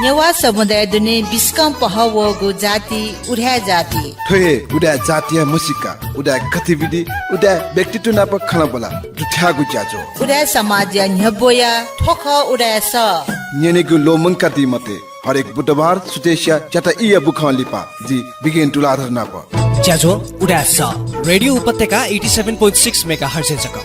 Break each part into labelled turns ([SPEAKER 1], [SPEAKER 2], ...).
[SPEAKER 1] नेवा समुदाय दुने बिस्कम पहवगो जाति उड्या जाति
[SPEAKER 2] थोए उडा जातीय मुसिका उडा गतिविधि उडा व्यक्तित्व नाप खना बोला दुठ्यागु ज्याजो
[SPEAKER 1] उड्या समाज न्यबोया ठोख उड्या स
[SPEAKER 2] नेनेगु लोमंका दी मते हरेक बुधबार सुतेशिया चटा इया बुखान लिपा जी बिगेन तुलाधर नाप
[SPEAKER 3] ज्याजो उडा स रेडियो उपत्यका 87.6 मेगाहर्ज जक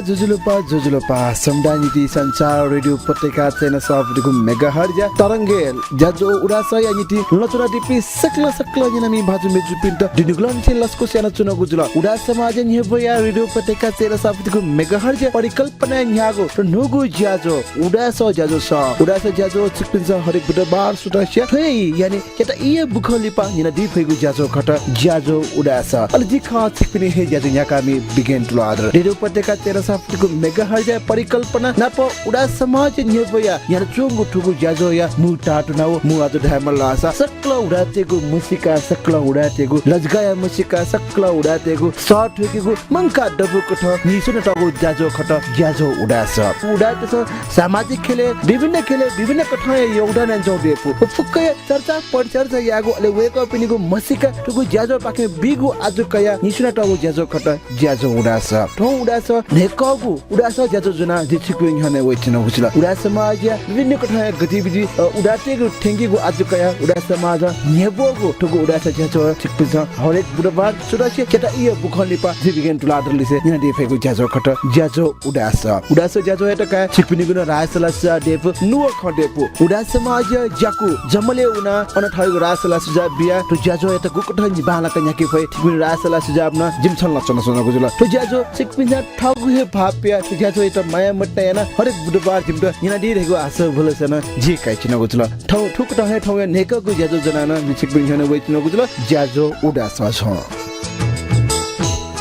[SPEAKER 3] जुजुलुपा समडानिति संचार रेडियो पत्रिका चैनल सब मेगाहर्ज तरंगे ज्याजो उडास यानिति लचरा दिपि सकल यनामी भाजु मेजु पिन्ट दिनुगलन छ लस्को स्याना चुन गुजुल उडा समाज न्यबया रेडियो पत्रिका चैनल सब मेगाहर्ज परिकल्पना न्यागो नुगु ज्याजो उडास ज्याजो स उडास ज्याजो चिकपिन्छ हरेक बुधबार सुटास्या थै यानि केटा इए बुखलिपा यना दिफैगु ज्याजो खट ज्याजो उडास अलि दिखा चिकपिने हे ज्याजो न्याकामी बिगेन तुलाधर रेडियो पत्रिका तेरा साफटिको मेगाहर्ज परिकल्पना नाप उडा समाज न्यबया यार चोंगु ठुगु ज्याजो या मु टाटु नाउ मु आज ढामल लासा सकल उडातेगु मुसिका सकल उडातेगु लजगाया मुसिका सकल उडातेगु सर्ट होकेगु मंका डबुको ठ निसुन टगु ज्याजो खट ज्याजो उडास उडातेस सामाजिक खेले विभिन्न कथाय योगदान जौ देपु फुक्कै चर्चा परिचर्चा यागु अले वेक अपिनिगु मुसिका ठुगु ज्याजो पाखे बिगु आजु कया निसुन टगु ज्याजो खट ज्याजो उडास ठौ उडास नेकगु उडास ज्याजो जुना दिछिकु हने वेचिन हुजुला उडा समाज विभिन्न कथा गतिविधि उडातेगु ठेंगीगु आजुकया उडा समाज नेबोगु ठुगु उडास ज्याजो छिकपिस हरेक बुधबार सुदासे केटा इय बुखलिपा जिबिगेन तुलाधर लिसे निना देफेगु ज्याजो खट ज्याजो उडास ज्याजो एटका छिकपिनिगु रासलास देप नुव खडेपु उडा समाज ज्याकु जमले उना अनथाइगु रासलास जा बिया तो ज्याजो एटा गुकठ निबाला कन्याके फै छिकपिनि रासलास जा अपना जिमछन लचन सुन गुजुला तो ज्याजो छिकपिन ठगु हे भाप्या ज्याजो एटा माया मट्टा याना हरेक बुधबार जिमट यना दिरहेको आशा भलसन जे काइचिन गुजुला ठौ ठुक ठौ ठौ नेकगु ज्याजो जनाना छिकपिनि छन वेचिन गुजुला ज्याजो उडास छ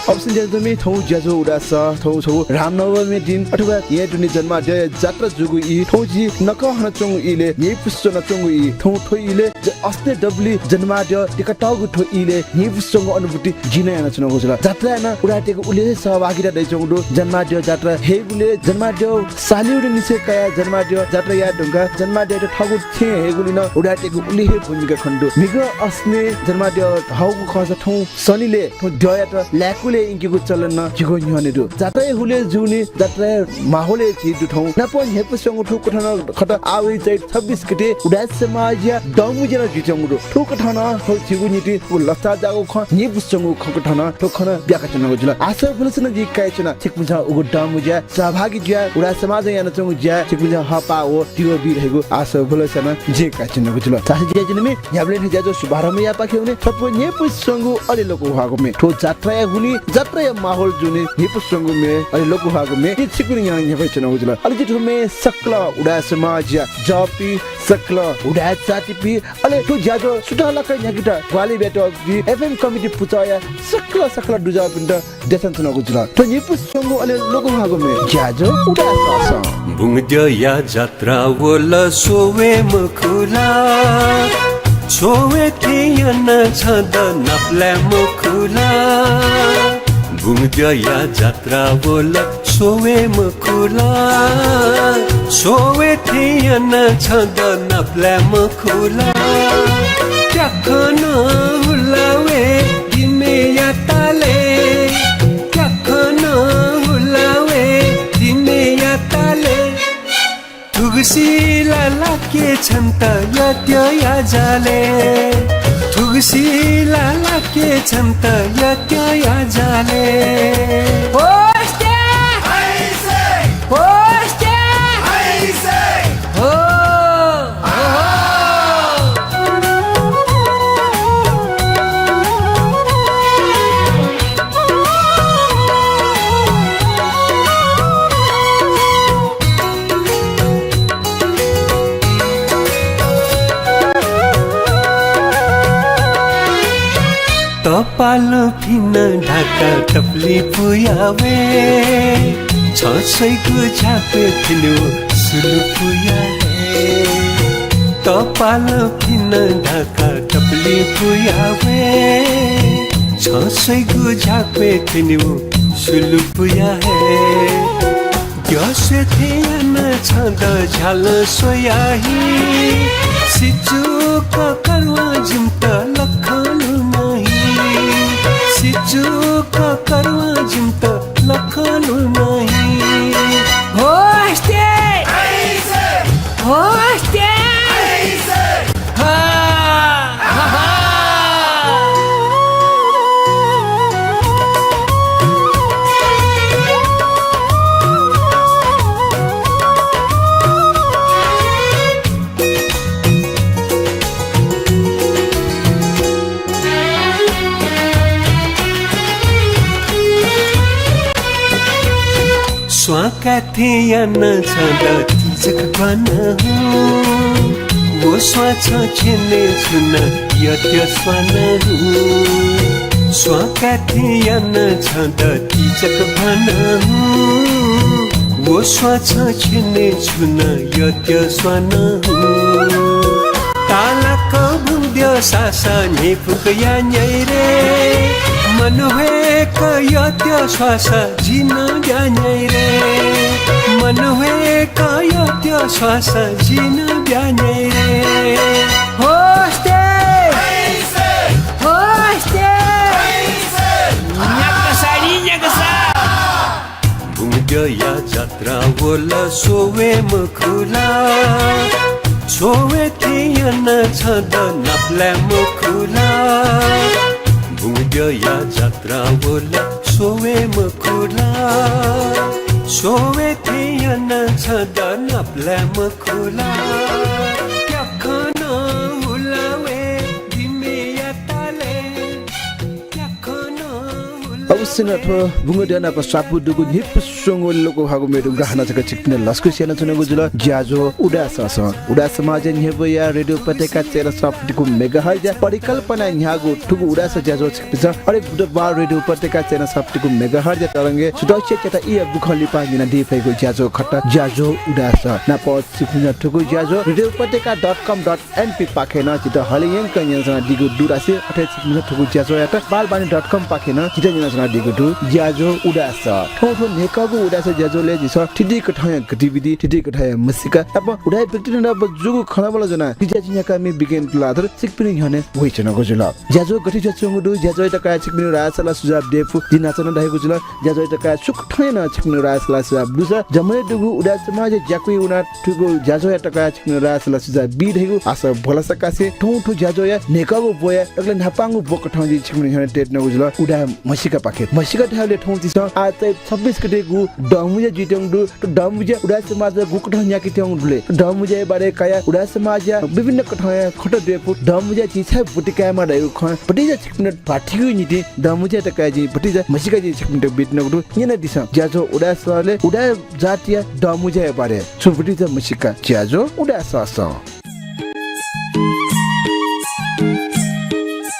[SPEAKER 3] अवश्य ज्याजोमी थौ ज्याजो उडास थौ छौ रामनवमी दिन अथवा ये दुनि जन्म जय जात्रा जुगु इ थौ जी नक हन चंगु इले ये पुष्ट न चंगु इ थौ थो इले अस्ते डबली जन्म ज टिकटागु थो इले ये पुष्टंगु अनुभूति जिने न चन गुजुला जात्रा न उडाटेको उले सहभागिता दै चंगु जन्म ज जात्रा हे गुले जन्म ज सालिउड निसे कया जन्म ज जात्रा या ढुंगा जन्म ज ठगु थे हे गुली न उडाटेको उले हे भूमिका खण्डु मिग अस्ने जन्म ज हाउगु खस थौ सनीले थौ दया त ल्याकुले इंकिगु चलन न जिगो न्यनेदु जात्रा हुले जुनी जात्रा माहौले छि दुठौ नपन हेपसंगु ठुक ठन खट आवे चाहिँ 26 गते उडा समाज दमु जना जिचंगु ठुक ठन हो जिगु नीति लता जागु ख निबुसंगु खक ठन ठुक खन ब्याका चन गुजुला आशा फुलसन जि काइचना छिकमुजा उगु दमु ज्या सहभागी ज्या उडा समाज यान चंगु ज्या छिकमुजा हपा हो तिगो बि रहेको आशा फुलसन जि काइचन गुजुला साथी जे जने मे याबले ज्याजो शुभारम्भ या पाखेउने थप नेपुसंगु अलि लोको हागु मे ठो जात्रा हुनी जात्रा माहौल जुने हिपसंगु मे अलि लोको हागु मे छिकपिनि यहाँ यहाँ चन गुजुला अलि जिठु मे सकल उडा समाज जापी सकल उडा जातिपि अलि ठो ज्याजो सुटाला क यागिटा ग्वाली बेटो एफएम कमिटी पुचाया सकल दुजा पिन्ट देसन चन गुजुला ठो हिपसंगु अलि लोको हागु मे ज्याजो उडा सास
[SPEAKER 4] बुंग्द्य या जात्रा वल सोवे मखुला सोवे थियन छद नप्ला मखुला बुंग्द्य या जात्रा वल सोवे मखुला सोवे थियन छद नप्ला मखुला क्याखन हुलावे दिमे या ताले क्याखन हुलावे दिमे या ताले थुगसिला लाके छन्त यत्य या जाले थुगसिला लाके छन्त यत्य या जाले होस्टे हाइसे होस्टे पालो फिन ढाका टप्ली पुयावे छसैको झापे थिनु सुलु पुयावे पालो फिन ढाका टप्ली पुयावे छसैको झापे थिनु सुलु पुयावे ग्यासे थिएन छँद झ्याल सोयाही सिचुक करवा जिम्त लखनु नहीं सिचुक करवा जिम्त लखनु नहीं होस्टे होस्टे स्वाका थिएन छँद तिजक भन वो स्वाछ छेने छुन यत्य स्वान स्वाका थिएन छँद तिजक भन वो स्वाछ छेने छुन यत्य स्वान तालक बुद्य सासा नेफुक यान्यैरे मनोहेक यत्य श्वास जिन ब्यान्यैरे मनोहेक यत्य श्वास जिन ब्यान्यैरे होस्टे होस्टे न्याकसा बुङ्ग्या जात्रा बोला सोवे मखुला सोवे थिएन छँद नप्ला मुखुला बुङ्ग्या जात्रा बोला सोवे मखुला सोवे थिएन छँद नप्ला मुखुला क्याखन हुलावे दिमेया ताले क्याखन
[SPEAKER 3] अवश्य न थो बुङ्गड्याना पसापु दुगु निप सोंगो लोको हागु मेडु गहना छक चिकने लस्कु सेना छनेगु जुल ज्याजो उडा समाज न्हेबया रेडियो पटेका चेरा सफ्टको मेगाहर्ज परिकल्पना न्यागु ठुगु उडास ज्याजो छक्छ अरे बुधबार रेडियो पटेका चेरा सफ्टको मेगाहर्ज तरंगे सुदक्ष चटा इ बुखली पागिना दिफैको ज्याजो खट्टा ज्याजो उडास न पछ सिकुना ठुगु ज्याजो radiopateka.com.np पाखेना चित हलियन कन्यासना दिगु दुरासे 28 मिनेट ठुगु ज्याजो यात balbani.com पाखेना चित न्यासना दिगु दु ज्याजो उडास ठोठो नेकागु उडास ज्याजोले जिस ठिडी कठाय गतिविधि ठिडी कठाय मसिका अब उडाय व्यक्ति न जुगु खनाबल जना दिजाजिया कामी बिगेन तुलाधर सिकपिनि हने होइछन गजुल ज्याजो गति जचंगु दु ज्याजो तका सिकपिनि रासला सुजाब देफु दिनाचन दाइगु जुल ज्याजो तका सुख ठैन सिकपिनि रासला सुजाब दुस जमले दुगु उडा समाज ज्याकुइ उना ठुगु ज्याजो तका सिकपिनि रासला सुजाब बिधैगु आस भलसकासे ठौठो ज्याजो या नेकागु बोया अगले नापांगु बोक ठौजी सिकपिनि हने टेट न गजुल उडा मसिका पाखे मसिका ठाले ठौति छ आ 26 गते गु डमुजे जिटंग दु डमुजे उडा समाज गुकठ न्याकि त्यंग दुले डमुजे बारे काया उडा समाज विभिन्न कठया खट देपु डमुजे चिछा बुटिका मा दायु ख पटिजा छिकन पाठिगु निति डमुजे त काजी पटिजा मसिका जी छिकन बिट्न गुदु निना दिस ज्याजो उडा सले उडा जातिया डमुजे बारे छु पटिजा मसिका ज्याजो उडा सस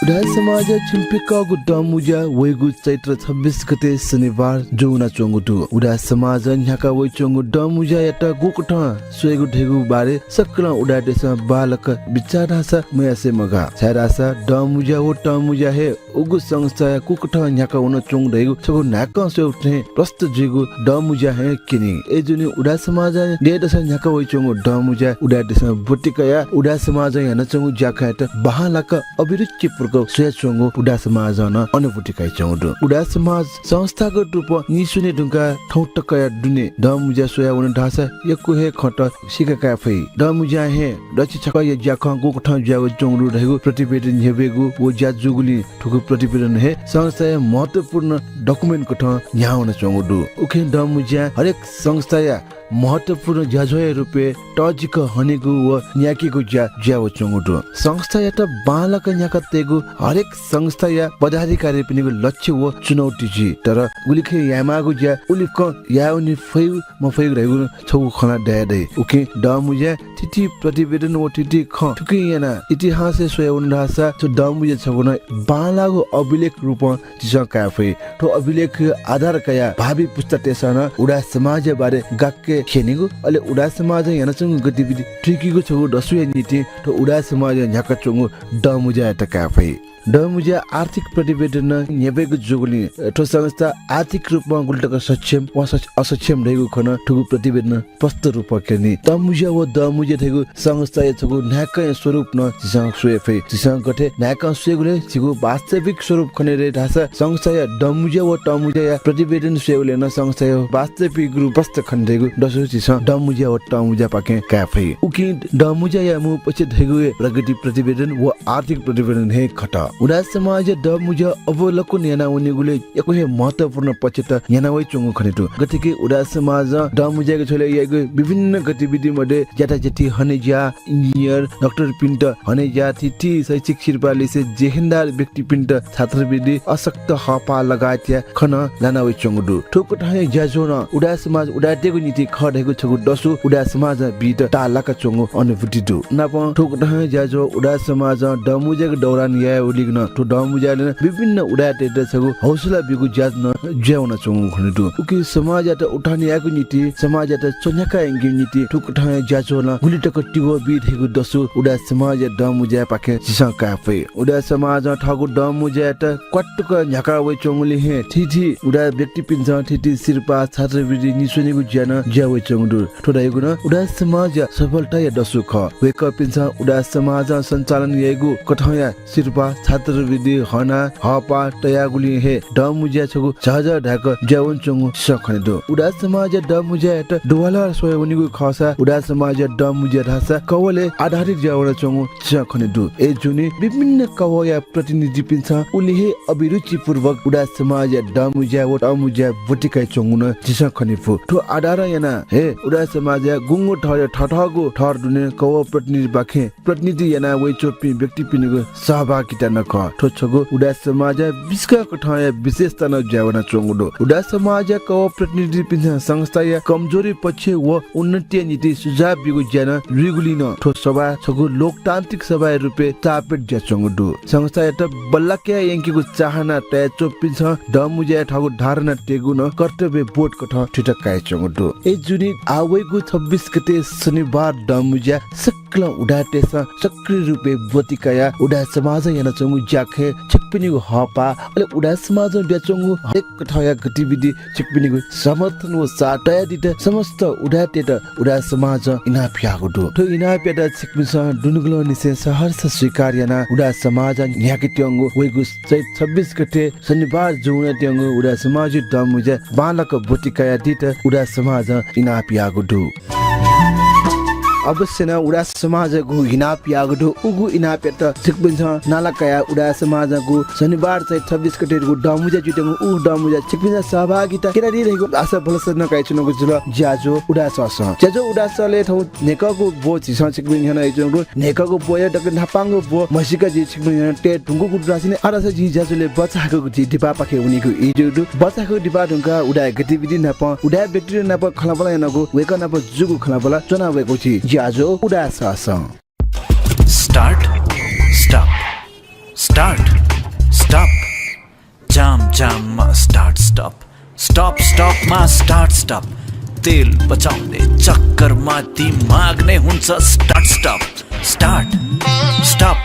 [SPEAKER 3] उडा समाज छिम्पिकागु डमुजा वेगु चैत्र 26 गते शनिबार जोना चोंगुटु उडा समाज न्याका वइ चोंगु डमुजा यता गुकठ स्वेगु ढेगु बारे सकल उडा देश बालक विचारासा मयासे मगा छरासा डमुजा ओ टमुजा हे उगु संस्था कुकठ न्याका उन चोंग ढेगु सगु नाक से उठे प्रस्त जेगु डमुजा हे किनि ए जुनि उडा समाज दे दस न्याका वइ चोंगु डमुजा उडा देश बुटिकया उडा समाज याना चोंगु जाखात बहालक अभिरुचि स्वेच्छोंगो उडा समाज न अनुभूति kai चौदो उडा समाज संस्थागत रूप निसुने ढुंगा ठौटकया दुने डमुजा सोया उन ढासा यकु हे खट सिकाका फै डमुजा हे दछि छक य ज्याख गोकठ ज्याव चौंगरु रहेगु प्रतिवेदन हेबेगु ओ ज्या जुगुली ठुगु प्रतिवेदन हे संस्था महत्वपूर्ण डकुमेन्ट कठ न्याउन चौंगदु उखे डमुजा हरेक संस्था या महत्त्वपूर्ण ज्याझोय रुपे टजिक हनेगु व न्याकीगु ज्याव चंगुटु संस्था या त बालक न्याक तेगु हरेक संस्था या पदाधिकारी पिनिगु लक्ष्य व चुनौती जी तर उलिखे यामागु ज्या उलिक याउनि फयु म फयु रहेगु छगु खना दे उके डमुज्या तिथि प्रतिवेदन व तिथि ख ठुके याना इतिहास सोय उन्दासा तो डमुज्या छगु न बालागु अभिलेख रूप जिसा काफे तो अभिलेख आधार कया भावी पुस्तकतेसन उडा समाज बारे गाक्के खेनिगु अले उडा समाज याना चंगु गतिविधि ट्रिकीगु छगु दसुया नीति तो उडा समाज न्याका चंगु डमुज्या त काफे डमुज्या आर्थिक प्रतिवेदन नेबेगु जुगुली तो संस्था आर्थिक रूपमा गुल्टक सक्षम वा असक्षम रहेगु खन ठुगु प्रतिवेदन स्पष्ट रूप केनी डमुज्या व डमुज्या थेगु संस्था छगु न्याक स्वरूप न जिसा सुएफे जिसा गथे न्याक सुएगुले छिगु वास्तविक स्वरूप खने रे ढासा संस्था या डमुज्या व डमुज्या या प्रतिवेदन सुएगुले न संस्था या वास्तविक रूप स्पष्ट खन्देगु दसु जिसा डमुज्या व डमुज्या पाके काफे उकि डमुज्या या मु पछि थेगु प्रगति प्रतिवेदन व आर्थिक प्रतिवेदन हे खटा उडा समाज डमुज्या अवलोकन याना उनीगुले एको हे महत्त्वपूर्ण पछि त याना वइ चंगु खनेटु गतिके उडा समाज डमुज्याको छोले यागु विभिन्न गतिविधि मध्ये ज्याटाजेटी हनेज्या इन्जिनियर डाक्टर पिन्ट हनेज्या तिथि शैक्षिक शिरपाले से जेहेन्दार व्यक्ति पिन्ट छात्रवृत्ति अशक्त हपा लगायत खन लाना वइ चंगुदु ठोक ठाए ज्याजोन उडा समाज उडाटेको नीति खडेको छगु दसु उडा समाज बिट तालाका चंगु अनुभूति दु नाप ठोक ठाए ज्याजो उडा समाज डमुज्याको दौरान या उलिग्न तो डमुज्याले विभिन्न उडाटे छगु हौसला बिगु ज्याज्न ज्याउन चंगु खनेदु उकि समाज त उठानियाको नीति समाज त चन्याका एंगि नीति ठोक ठाए ज्याजोन गुलिटक टिगो बिथेगु दसु उडा समाज डमुज्या पाखे जिसा काफे उडा समाज ठगु डमुज्या त क्वाटक न्याका वइ चंगुले हे थिथि उडा व्यक्ति पिन्छ थिथि सिरपा छात्रवृत्ति निसुनेगु ज्यान ज्यावइ चंगुदु ठोडाइगु न उडा समाज सफलता या दसु ख वेक पिन्छ उडा समाज सञ्चालन येगु कठया सिरपा छात्रवृत्ति हना हपा तयागुली हे डमुज्या छगु जहाज ढाक ज्यावन चंगु सखनेदु उडा समाज डमुज्या त दुवाला सोयवनिगु खसा उडा समाज डमुज्या ढासा कवले आधारित ज्यावन चंगु सखनेदु ए जुनि विभिन्न कवया प्रतिनिधि पिन्छ उलिहे अभिरुचि पूर्वक उडा समाज डमुज्या व डमुज्या बुटिकै चंगु न जिसा खनेफु तो आधार याना हे उडा समाज गुंगु ठय ठठगु ठर दुने कव प्रतिनिधि बाखे प्रतिनिधि याना वइ चोपी व्यक्ति पिनिगु सहभागिता न ख ठो छगु उडा समाज विस्का कठय विशेषता न ज्यावन चंगुदो उडा समाज कव प्रतिनिधि पिन्छ संस्था या कमजोरी पक्ष व उन्नति नीति सुझाव बिगु ज्यान रिगुलिन ठो सभा छगु लोकतान्त्रिक सभा रुपे तापेट ज्या चंगुदो संस्था या त बल्लाक्या यंकीगु चाहना तय चोपिन्छ डमुज्या ठगु धारणा टेगु न कर्तव्य बोर्ड कठ ठिटकाय चंगुदो ए जुनि आवैगु 26 गते शनिबार डमुज्या सक्ल उडाटेस सक्रिय रुपे बतिकाया उडा समाज याना चंगु ज्याखे चिकपिनिगु हपा अले उडा समाज ब्याचंगु हरेक कठया गतिविधि चिकपिनिगु समर्थन व साटया दित समस्त उडाटेट उडा समाज इनापियागु दो तो इनापियाट चिकपिस दुनुगलो निसे सहर्ष स्वीकार याना उडा समाज न्याकित्यंगु वेगु 26 गते शनिबार जुन त्यंगु उडा समाज डमुज्या बालक बतिकाया दित उडा समाज इनापियागु दो अवश्य न उडा समाजको हिनापियागु उगु इनापेट छिकबिन्छ नालाकया उडा समाजको शनिबार चाहिँ 26 गतेको डमुज्या जुटेगु उ डमुज्या छिकबिन्छ सहभागिता केराडी रहेको आशा भलसन काइछनको जुल ज्याजो उडा सस ज्याजो उडा सले ठौ नेकको बो छिस छिकबिन्छ न इजंगु नेकको बोय टक नापांगो बो मसिका जि छिकबिन्छ टे ढुंगु गुड्रासिने आरास जि ज्याजोले बचाको जि दिपा पाखे उनीको इजु बचाको दिपा ढुंगा उडा गतिविधि नप उडा व्यक्ति नप खलाबला नको वेक नप जुगु खलाबला चना वेको छि ज्याजो उडा सस
[SPEAKER 5] स्टार्ट स्टॉप स्टार्ट स्टॉप जाम जाम मा स्टार्ट स्टॉप स्टॉप स्टॉप मा स्टार्ट स्टॉप तेल बचाउने चक्करमा दिमाग नै हुन्छ start stop start stop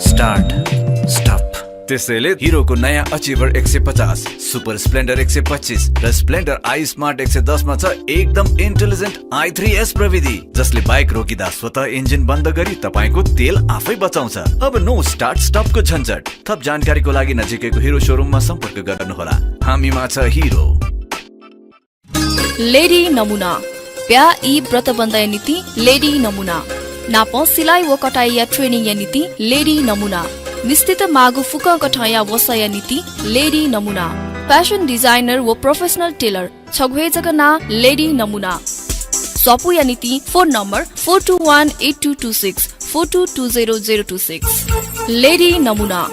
[SPEAKER 5] start stop त्यसैले हिरोको नयाँ अचिभर 150 सुपर स्प्लेन्डर 125 र स्प्लेन्डर आई स्मार्ट 110 मा छ एकदम इन्टेलिजेन्ट i3s प्रविधि जसले बाइक रोकिदा स्वतः इन्जिन बन्द गरी तपाईको तेल आफै बचाउँछ। अब नो स्टार्ट स्टपको झन्झट। थप जानकारीको लागि नजिकैको हिरो शोरूममा सम्पर्क गर्नुहोला। हामीमा छ हिरो।
[SPEAKER 6] लेडी नमुना प्या ई व्रत बन्धय नीति लेडी नमुना नाप सिलाइ व कटाइ या ट्रेनिङ या नीति लेडी नमुना निश्चित मागु फुक कठाया वसय नीति लेडी नमुना फैशन डिजाइनर व प्रोफेशनल टेलर छगुहे जगना लेडी नमुना सपु या नीति फोन नम्बर 42182226 42200026 लेडी नमुना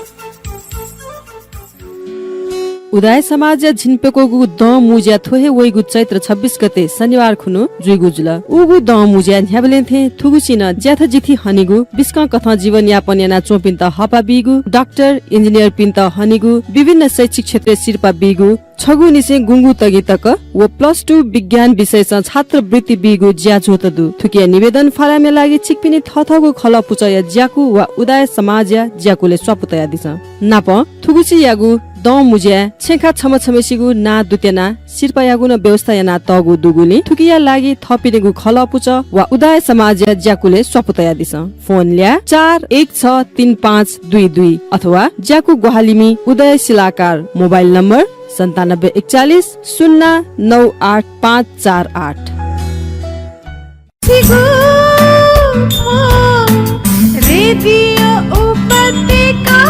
[SPEAKER 7] उदाय समाज झिनपेको द मुज्या थोहे वैगु चैत्र 26 गते शनिबार खुनु जुइगु जुल उगु द मुज्या न्याबलेथे थुगुचिन ज्याथ जिथि हनिगु बिस्का कथा जीवन यापन याना चोपिन्त हपा बिगु डाक्टर इन्जिनियर पिन्त हनिगु विभिन्न शैक्षिक क्षेत्र सिरपा बिगु छगु निसे गुंगु तगि तक व +2 विज्ञान विषय छात्र वृत्ति बिगु ज्या जोतदु थुकिया निवेदन फारामे लागि चिकपिनी थथगु खल पुचय ज्याकु वा उदाय समाज ज्याकुले स्वपुतया दिस नाप थुगुची यागु द मुज्या छेखा छम छमेसिगु ना दुतेना सिरपा यागु न व्यवस्था याना तगु दुगुली थुकिया लागि थपिनेगु खल पुच वा उदाय समाज ज्याकुले स्वपुतया दिस फोन ल्या 416352 अथवा ज्याकु गुहालिमी उदय शिलाकार मोबाइल नम्बर 9741 098548
[SPEAKER 8] रेडियो उपत्यका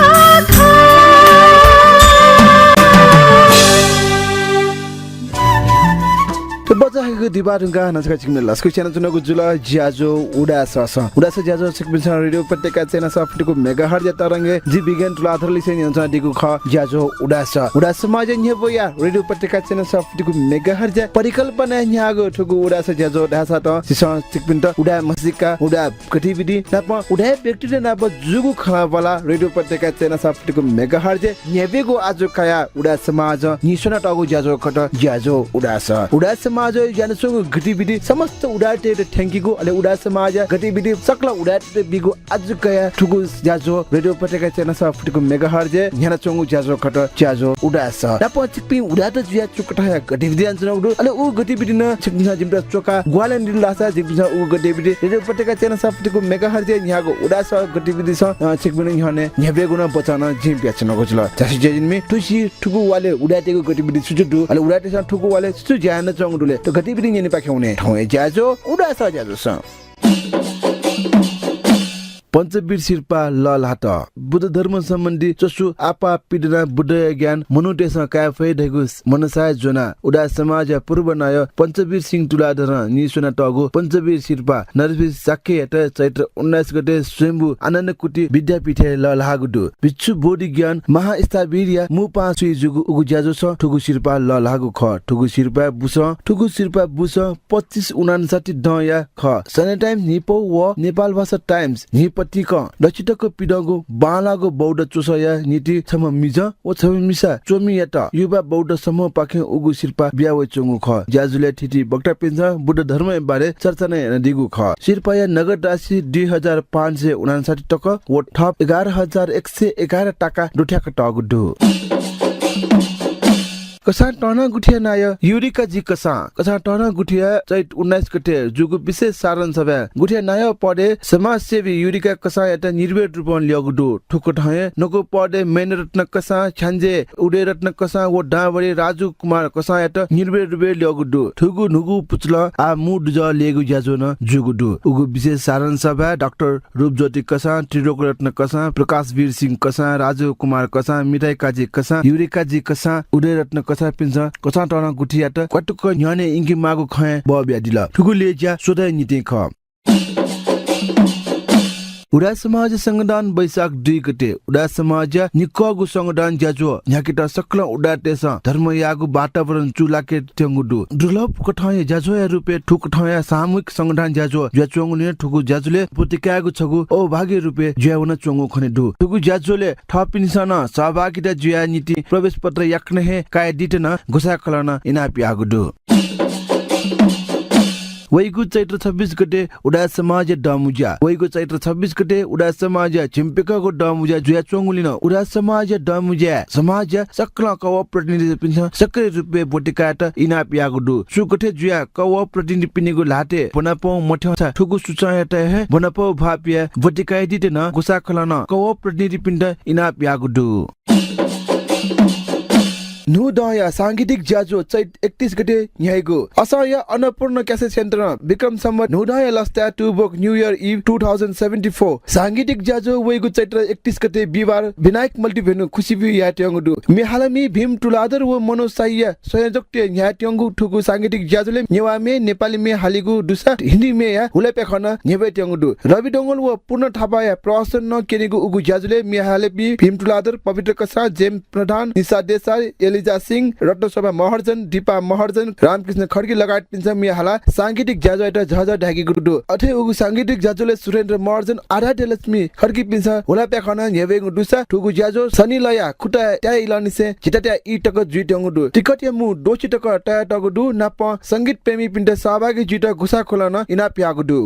[SPEAKER 3] बजाको दिबारुङका नसका चिकमे लस्कु च्यानल जुनको जुल ज्याजो उडासा ज्याजो सिकबिन्छ रेडियो उपत्यका चेना सफ्टको मेगाहर्ज तरंगे जी बिगन तुलाधर लिसे नियन्त्रण दिगु ख ज्याजो उडासा समाज न्यबोया रेडियो उपत्यका चेना सफ्टको मेगाहर्ज परिकल्पना न्यागो ठुगु उडासा ज्याजो ढासा त सिस चिकबिन्त उडा मस्जिदका उडा गतिविधि नाप उडा व्यक्तिले नाप जुगु खलाबला रेडियो उपत्यका चेना सफ्टको मेगाहर्ज न्यबेगो आजु काया उडा समाज निसना टगु ज्याजो खट ज्याजो उडासा समाज जनसंग गतिविधि समस्त उडाटे ठ्याङ्कीको अले उडा समाज गतिविधि सकला उडाटे बिगु आज कया ठुगु ज्याजो रेडियो पटेका चेना सफ्टको मेगाहर्ज न्याना चंगु ज्याजो खट ज्याजो उडास नाप चिकपि उडाट ज्या चुकटा गतिविधि अञ्चन उडु अले उ गतिविधि न चिकना जिमटा चोका ग्वालन दिल लासा जिबिसा उ गतिविधि रेडियो पटेका चेना सफ्टको मेगाहर्ज न्यागो उडास गतिविधि छ चिकबिन न्याने न्याबेगु न बचान जिम प्याचन गजुल जसि जेजिनमे तुसी ठुगु वाले उडाटेको गतिविधि सुजुदु अले उडाटे छ ठुगु वाले सु ज्यान चंगुले तो गतिविधि नि पाख्याउने ठाउँ ज्याजो उडासा ज्याजो छ पञ्चवीर शिर्पा ललाट बुद्ध धर्म सम्बन्धी चसु आपा पीडना बुद्ध ज्ञान मनुटेस काफे ढेगु मनसाय जोना उडा समाज पूर्व नाय पञ्चवीर सिंह तुलाधर निसुना टगु पञ्चवीर शिर्पा नरफी साके एट चैत्र 19 गते स्वयम्भू आनन्द कुटी विद्यापीठे ललागुडु बिच्छु बोधि ज्ञान महास्थावीर्य मुपा सुइ जुगु उगु ज्याजो छ ठुगु शिर्पा ललागु ख ठुगु शिर्पा बुस 2559 डया ख सने टाइम निपो व नेपाल भाषा टाइम्स निपतिक दक्षिणको पिडगु बालागु बौद्ध चोसया नीति छम मिज ओ छम मिसा चोमी याटा युवा बौद्ध समूह पाखे उगु शिर्पा बियावे चंगु ख ज्याजुले ठिटी बक्टा पिन्छ बुद्ध धर्म बारे चर्चा नै दिगु ख शिर्पाया नगद राशि 2559 टका व थप 11111 टाका रुठ्याक टगु दु कसा टना गुठिया नाय युरिका जी कसा टना गुठिया चैत 19 गते जुगु विशेष सारण सभा गुठिया नाय पढे समाज सेवी युरिका कसा एटा निर्वेद रूपन ल्यागुडु ठुक ठए नको पढे मेन रत्न कसा छान्जे उडे रत्न कसा व डाबरे राजु कुमार कसा एटा निर्वेद रूपे ल्यागुडु ठुगु नुगु पुचला आ मुड ज लेगु ज्याजो न जुगुडु उगु विशेष सारण सभा डाक्टर रूपज्योति कसा त्रिलोक रत्न कसा प्रकाश वीर सिंह कसा राजु कुमार कसा मिठाई काजी कसा युरिका जी कसा उडे रत्न कसा पिन्छ कसा टना गुठियाट कटुक न्याने इंगी मागु खय बब्या दिल ठुगुले ज्या सोदै निते ख उडा समाज संगठन वैशाख 2 गते उडा समाज निकगु संगठन ज्याजो न्याकिटा सकल उडाटेस धर्म यागु वातावरण चुलाके टेंगुडु दुर्लभ कठय ज्याजो रुपे ठुक ठया सामूहिक संगठन ज्याजो ज्याचोंगुले ठुगु ज्याजुले पुतिकागु छगु ओ भागे रुपे ज्याउन चोंगु खने दु ठुगु ज्याजोले थपिनसन सहभागिता ज्या नीति प्रवेश पत्र याक्ने हे काय दिटन घोषा कलन इनापि आगुडु वैगु चैत्र 26 गते उडा समाज डमुजा वैगु चैत्र 26 गते उडा समाज छिम्पेकाको डमुजा जुया चोंगुलिन उडा समाज डमुजा समाज सकल कव प्रतिनिधि पिन्छ सक्रिय रुपे बोटिकाट इनापि आगुडु सुगठे जुया कव प्रतिनिधि पिनेगु लाटे बनापौ मठ्या ठुगु सुचायत हे बनापौ भापिया बोटिकाइ दितेन घोषा कलन कव प्रतिनिधि पिण्ड इनापि आगुडु उदाया सांगीतिक ज्याजो चैत 31 गते न्यायको असय अन्नपूर्ण क्यासेट सेन्टरमा विक्रम सम्वत उदाया लस्ता टु बोक न्यू इयर इभ 2074 सांगीतिक ज्याजो वेगु चैत्र 31 गते बिबार विनायक मल्टिभेन्यु खुसीबि याट्यंगु मेहालमी भीम तुलाधर व मनोसाय संयोजकते याट्यंगु ठुकु सांगीतिक ज्याजोले नेवामे नेपालीमे हालिगु दुसा हिन्दीमे या हुलेपेखन नेबेट्यंगु रवि डंगल व पूर्ण थापाया प्रसन्न केनेगु उगु ज्याजोले मेहालमी भीम तुलाधर पवित्र कसा जेम प्रधान निशा देसाई एलिजा सिंह रत्नशोभा महर्जन दीपा महर्जन रामकृष्ण खड्गी लगायत पिन्छ मिहाला सांगीतिक ज्याजो एटा झझ ढाकी गुडु अथे उगु सांगीतिक ज्याजोले सुरेन्द्र महर्जन आराध्य लक्ष्मी खड्गी पिन्छ होला पेखन नेबेगु दुसा ठुगु ज्याजो सनी लया खुटा त्या इलानिसे जिटा इ टक जुइटंगु टिकट मु दोची टक टा टक दु नाप संगीत प्रेमी पिन्ट सहभागी जुइटा घुसा खोलन इना प्यागु दु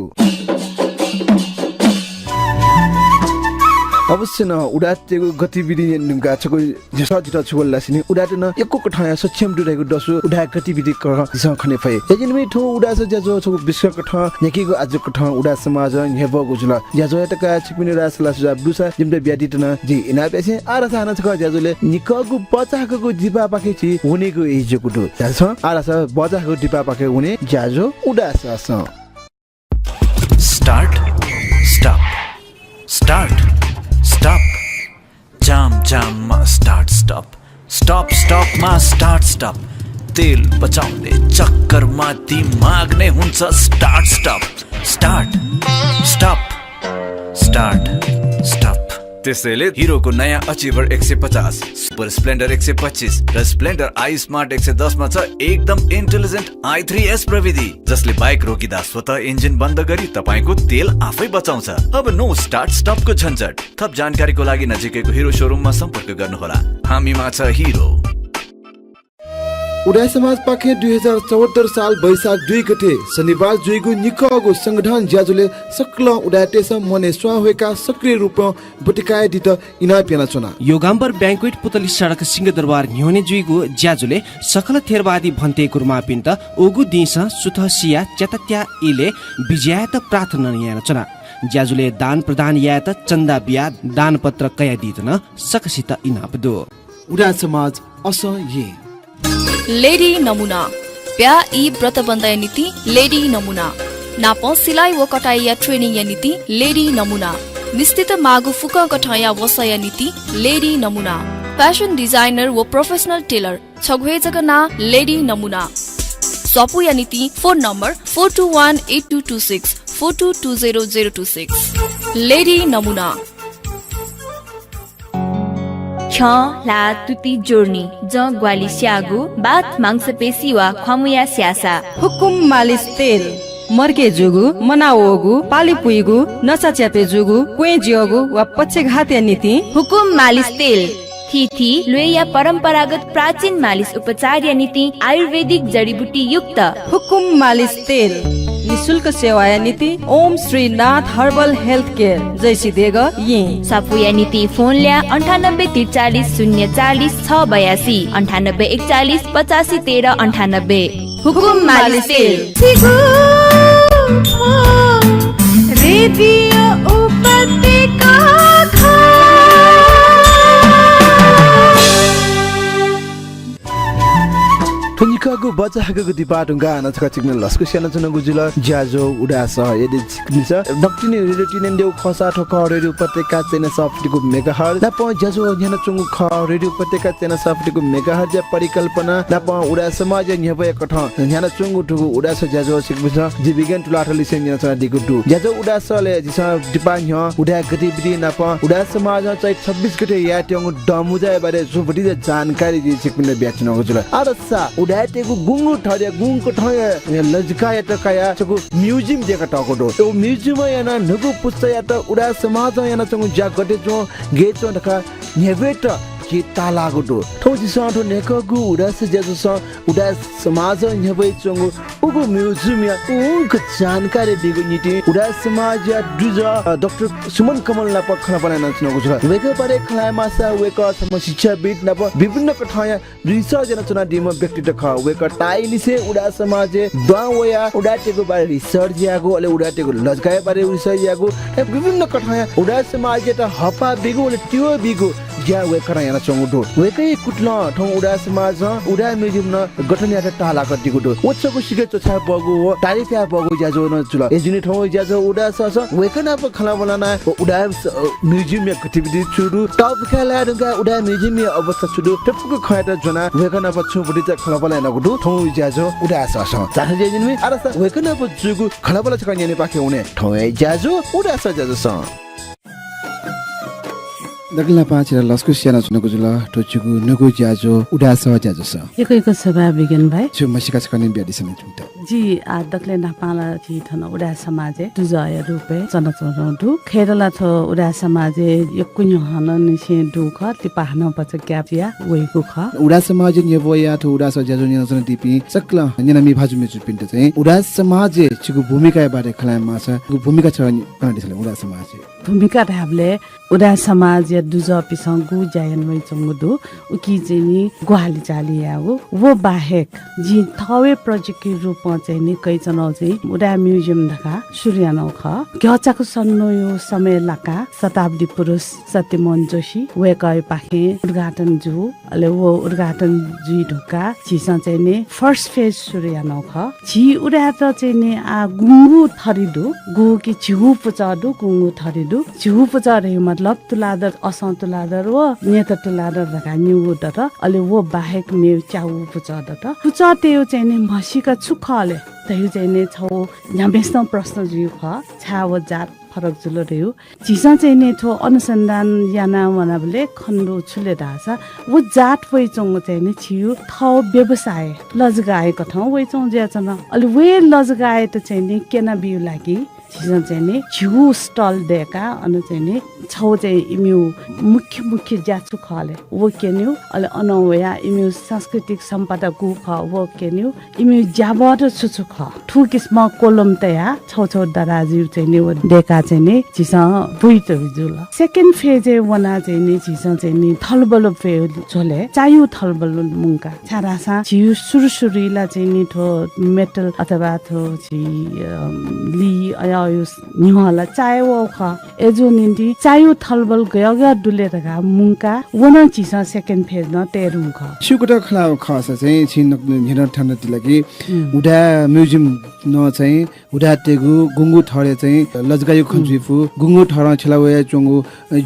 [SPEAKER 3] अवश्य न उडाटेको गतिविधि निम्का छको जसा जिता छुवल्ला सिनी उडाटे न एको कठाया सक्षम दुरेको दसु उडा गतिविधि कर दिस खने फए यजिनमे ठो उडास ज्याजो छको विश्व कठ नेकीको आज कठ उडा समाज हेबो गुजुला ज्याजो एटका छिपिने रासला सुजाब दुसा जिमले ब्यादित न जी इना पेसे आरासा न छको ज्याजोले निकको बचाको दिपा पाके छि हुनेको एजको दु ज्याजो आरासा बचाको दिपा पाके हुने ज्याजो उडास अस
[SPEAKER 5] स्टार्ट जाम स्टप मा स्टार्ट तेल बचाउने चक्करमा दिमाग नै हुन्छ स्टार्ट त्यसैले हिरोको नयाँ अचिभर 150 सुपर स्प्लेन्डर 125 र स्प्लेन्डर आई स्मार्ट 110 मा छ एकदम इन्टेलिजेन्ट i3s प्रविधि जसले बाइक रोकिदा स्वतः इन्जिन बन्द गरी तपाईको तेल आफै बचाउँछ। अब नो स्टपको झन्झट। थप जानकारीको लागि नजिकैको हिरो शोरूममा सम्पर्क गर्नुहोला। हामीमा छ हिरो।
[SPEAKER 3] उडाय समाज पाखे 2074 साल वैशाख 2 गते शनिबार जुइगु निकगु संगठन ज्याजुले सक्ल उडायतेस मने स्वाहोका सक्रिय रूपमा बटिकाय दित इना पेना चना
[SPEAKER 9] योगाम्बर बैंक्वेट पुतली सडक सिंहदरबार न्योने जुइगु ज्याजुले सकल थेरवादी भन्ते कुरमा पिन्त ओगु दिस सुथसिया चतत्या इले विजयात प्रार्थना याना चना ज्याजुले दान प्रदान यात चन्दा बिया दान पत्र कया दितन सकसित इनापदो
[SPEAKER 3] उडाय समाज अस ये
[SPEAKER 6] लेडी नमुना प्या ई व्रत बन्धय नीति लेडी नमुना नाप सिलाइ व कटाई या ट्रेनिङ या नीति लेडी नमुना निश्चित मागु फुक कठाया वसय नीति लेडी नमुना फ्यासन डिजाइनर व प्रोफेसनल टेलर छगवे जगना लेडी नमुना सपु या नीति फोन नम्बर 42182226 42200026 लेडी नमुना
[SPEAKER 10] छ ला तुति जोर्नी ज ग्वाली स्यागु बात मांसपेशी वा खमुया स्यासा
[SPEAKER 7] हुकुम मालिस तेल मर्के जुगु मनाओगु पाली पुइगु नसा च्यापे जुगु क्वे जियोगु वा पछे घाते नीति
[SPEAKER 10] हुकुम मालिस तेल थी लोया परम्परागत प्राचीन मालिस उपचार या नीति आयुर्वेदिक जडीबुटी युक्त
[SPEAKER 7] हुकुम मालिस तेल निशुल्क सेवा या नीति Om Shri Nath herbal health care जैसी देगा ये
[SPEAKER 10] सापु या नीति फोन ल्या 9843 040 682 9841 85 13 98 हुकुम मालिस तेल
[SPEAKER 8] रेडियो उपत्यका
[SPEAKER 3] ठुनिकाको बच्चाको दिपाटुङका नछका चिक्न लस्को स्याना चुन गुजुल ज्याजो उडास यदि चिक्निछ डक्टिने रेडियो नेन्देउ खसा ठोक रेडियो उपत्यका चेना सफ्टको मेगाहर्ज नप ज्याजो न्याना चुङ ख रेडियो उपत्यका चेना सफ्टको मेगाहर्ज परिकल्पना नप उडा समाज न्यबय कठ न्याना चुङ ठुगु उडास ज्याजो सिक्बुछ जी विज्ञान तुलाठली से न्याना चना दिगु ज्याजो उडासले जिसा दिपान्य उडा गतिविधि नप उडा समाज चाहिँ 26 गते याट्यङ डमुजाय बारे सुबडी जानकारी दि सिक्ने ब्याचन गुजुल आरसा उडाटेको गुंगु ठर्या गुंगको ठया लजकाया टकाया छगु म्युजियम देका टकोडो तो म्युजियम याना नगु पुस्तया त उडा समाज याना छगु जागटे जो गेचो ढका नेवेट कि तालागुडो थौजी साठो नेकगु उडा से जस उडा समाज नेबै चंगु उगु म्युजियम या उक जानकारी दिगु नीति उडा समाज या दुज डाक्टर सुमन कमल ला पखना बनाना छनगु छ वेक परे खलाय मासा वेक समशिक्षा बिट नप विभिन्न कठाया रिसर्च जना चना दिम व्यक्ति त ख वेक टाइली से उडा समाज द्वावया उडाटेको बारे रिसर्च यागु अले उडाटेको लजकाय बारे रिसर्च यागु विभिन्न कठाया उडा समाज त हपा बिगु अले त्यो बिगु ज्या वे करा याना चंगुडो वे कई कुटला ठौ उडा समाज उडा म्युजियम न गठन याता टाला कतिको दो वचको सिगे चछा बगु तारिफया बगु ज्याजो न जुल एजुनि ठौ ज्याजो उडा सस वे कना प खला बनाना उडा म्युजियम या गतिविधि छुडु टप खेला दगा उडा म्युजियम या अवस्था छुडु टपको खयाता जना वे कना प छु बडि त खला बला न गुडु ठौ ज्याजो उडा सस जाथे जेजिनमे अरस वे कना प जुगु खला बला छका न्याने पाखे हुने ठौ ज्याजो उडा स ज्याजो स दगला पाचरा लस्को सियाना सुनको जुल टोचुगु नुगु ज्याजो उडास ज्याजो स
[SPEAKER 11] एकैको सभा बिगन भाइ
[SPEAKER 3] छु मसिका छकने ब्यादिसने जुट
[SPEAKER 11] जी आ दक्ले नापाला जी थन उडा समाजे दुजय रुपे चनचरदु खेरला थ उडा समाजे यकुन्य हन निसे दुख तिपाहन पच क्यापिया वेको ख
[SPEAKER 3] उडा समाजे नेबोया थ उडा स ज्याजो न्यसन टिपी सकला न्यनामी भाजु मेजु पिन्ट चाहिँ उडा समाजे छिगु भूमिका बारे खलाम माछा भूमिका छ कनादिसले उडा समाजे
[SPEAKER 11] भूमिका ढाबले उडा समाज या दुज पिसङ गु जायन वइ चंगुदु उकी चाहिँ गुहाली चाली यागु वो बाहेक जी थवे प्रोजेक्ट के रूपमा चाहिँ नि कै चनाउ चाहिँ उडा म्युजियम ढका सूर्यानौ ख ग्याचाको सन्नो यो समय लाका शताब्दी पुरुष सत्यमोहन जोशी वे कय पाखे उद्घाटन जु अले वो उद्घाटन जी ढुका छिसा चाहिँ नि फर्स्ट फेज सूर्यानौ ख छि उडा त चाहिँ नि आ गुंगु थरिदु गु कि छिहु पुचादु गुंगु थरिदु छिहु पुचारे मतलब तुलादर असं तुलादर व नेत तुलादर धका न्यु दत अले वो बाहेक मे चाउ पुचा दत पुचा त्यो चाहिँ नि मसिका छुखले तयु चाहिँ नि छौ न्यामेस्न प्रश्न जिउ ख छाव जात फरक जुल रह्यो चिसा चाहिँ नि थो अनुसन्धान याना वनाबले खण्डो छुले दासा वो जात वइ चंग चाहिँ नि छिउ थौ व्यवसाय लजगाए कथौ वइ चंग ज्याचन अले वे लजगाए त चाहिँ नि केना बिउ लागि चिसा चाहिँ नि छिउ स्टल देका अनु चाहिँ नि छौ चाहिँ इम्यु मुख्य ज्याचु खले वो केन्यु अले अनवया इम्यु सांस्कृतिक सम्पदा गु ख वो केन्यु इम्यु ज्याबाट छुछु ख ठु किस्म कोलम तया छौ दराजु चाहिँ नि देका चाहिँ नि चिसा बुइट जुल सेकेन्ड फेज वना चाहिँ नि चिसा चाहिँ नि थलबल फेज झोले चायु थलबल मुंका छारासा छिउ सुरुसुरीला चाहिँ नि थो मेटल अथवा थो छि ली आयुस निहला चायव ख एजो निन्दी चायु थलबल गयगा दुले रगा मुंका वना चिसा सेकेन्ड फेज न तेरुङ ख
[SPEAKER 3] सुकुटा खला खस चाहिँ छिन निर ठन्डा दिलगी उडा म्युजियम न चाहिँ उडा तेगु गुंगु थरे चाहिँ लजगायु खन्जुफु गुंगु थरा छलावया चंगु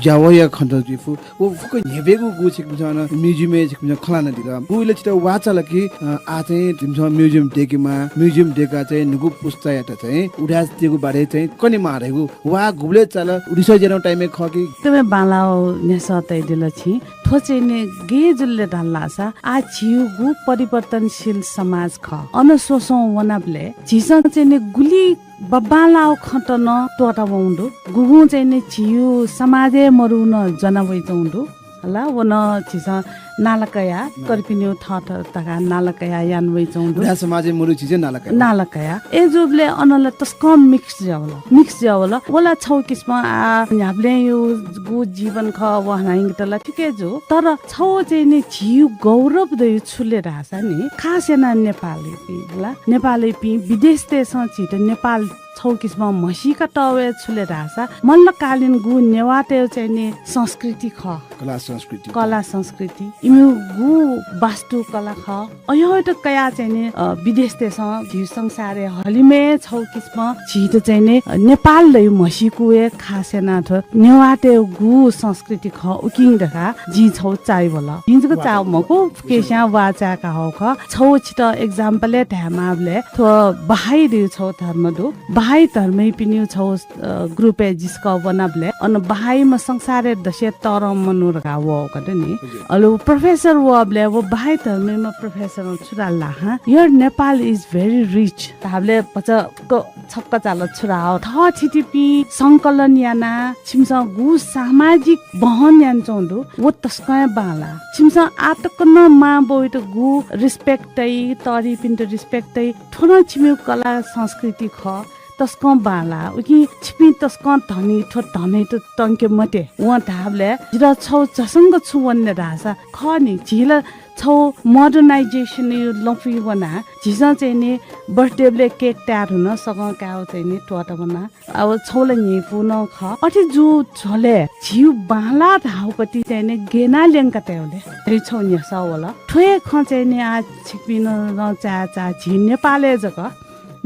[SPEAKER 3] जावया खन्जुफु वो फुक नेबेगु गु छिक जन म्युजियम छिक खला न दिला गुले छिटा वाचा लकी आ चाहिँ तिमछ म्युजियम डेकेमा म्युजियम डेका चाहिँ नुगु पुस्ता याटा चाहिँ उडा तेगु बारे चाहिँ कनि मारेगु वा गुले चल उडिस जनो टाइममे खकी
[SPEAKER 11] तमे बालाओ नेसतै दिल छि थोचेने गे जुल्ले ढल्लासा आ छिउ गु परिवर्तनशील समाज ख अनसोसौ वनाबले झिसा चाहिँ गुली बब्बालाओ खटन तोटा वंदु गुगु चाहिँ छिउ समाजे मरुन जनवै चौंदु हला वन छिसा नालकया कर्पिन्यु थट तका नालकया यानवै चौंदु
[SPEAKER 3] उडा समाजे मुरु छिजे
[SPEAKER 11] नालकया एजुबले अनल तस्क मिक्स जावला वला छौ किस्म आ न्याबले यो गु जीवन ख वहानाइङ तला ठिकै जो तर छौ चाहिँ नि छिउ गौरव दय छुले रासा नि खासेना नेपाली पिला नेपाली पि विदेश देश छिट नेपाल छौ किस्म मसिका टवे छुले रासा मल्लकालीन गु नेवाटे चाहिँ नि संस्कृति ख कला संस्कृति इमु गु वास्तु कला ख अयो त कया चाहिँ नि विदेश देश झिउ संसारे हलिमे छौ किस्म छिट चाहिँ नि नेपाल लै मसिकुए खासेना थ नेवाटे गु संस्कृति ख उकिङ दका जी छौ चाइ बोला जिजको चाउ मको केसा वाचा का हो ख छौ छिट एक्जाम्पल ढामाबले थो बहाइ दिउ छौ धर्म दु बहाइ धर्मै पिन्यु छौ ग्रुप जिसको बनाबले अन बहाइमा संसारे दशे तर मनुरगा वो कते नि अलो प्रोफेसर वबले वो बहाइ धर्मैमा प्रोफेसर छुराला हा your Nepal is very rich ताबले पछ छक्क चाल छुराओ थ छिटिपी संकलन याना छिमसा गु सामाजिक बहन यान चौंदु वो तस्कय बाला छिमसा आटकन मा बोइट गु रिस्पेक्टै तरी पिन्ट रिस्पेक्टै ठोन छिम्यु कला संस्कृति ख तस्कं बाला उकि छिपी तस्कं धनी ठो धनै त टंके मते व धाबले जिरा छौ जसंग छु वन्ने रासा खनि झिला छौ मोडर्नाइजेसन लफी बना झिसा चाहिँ नि बर्थडे केक तयार हुन सक काउ चाहिँ नि टोटा बना अब छौले नि पुन ख अठी जु झले झिउ बाला धाउपति चाहिँ नि गेना लेंका तेउले रि छौ नि सावला ठोए ख चाहिँ नि आ छिपिन न चा चा झि नेपालले जक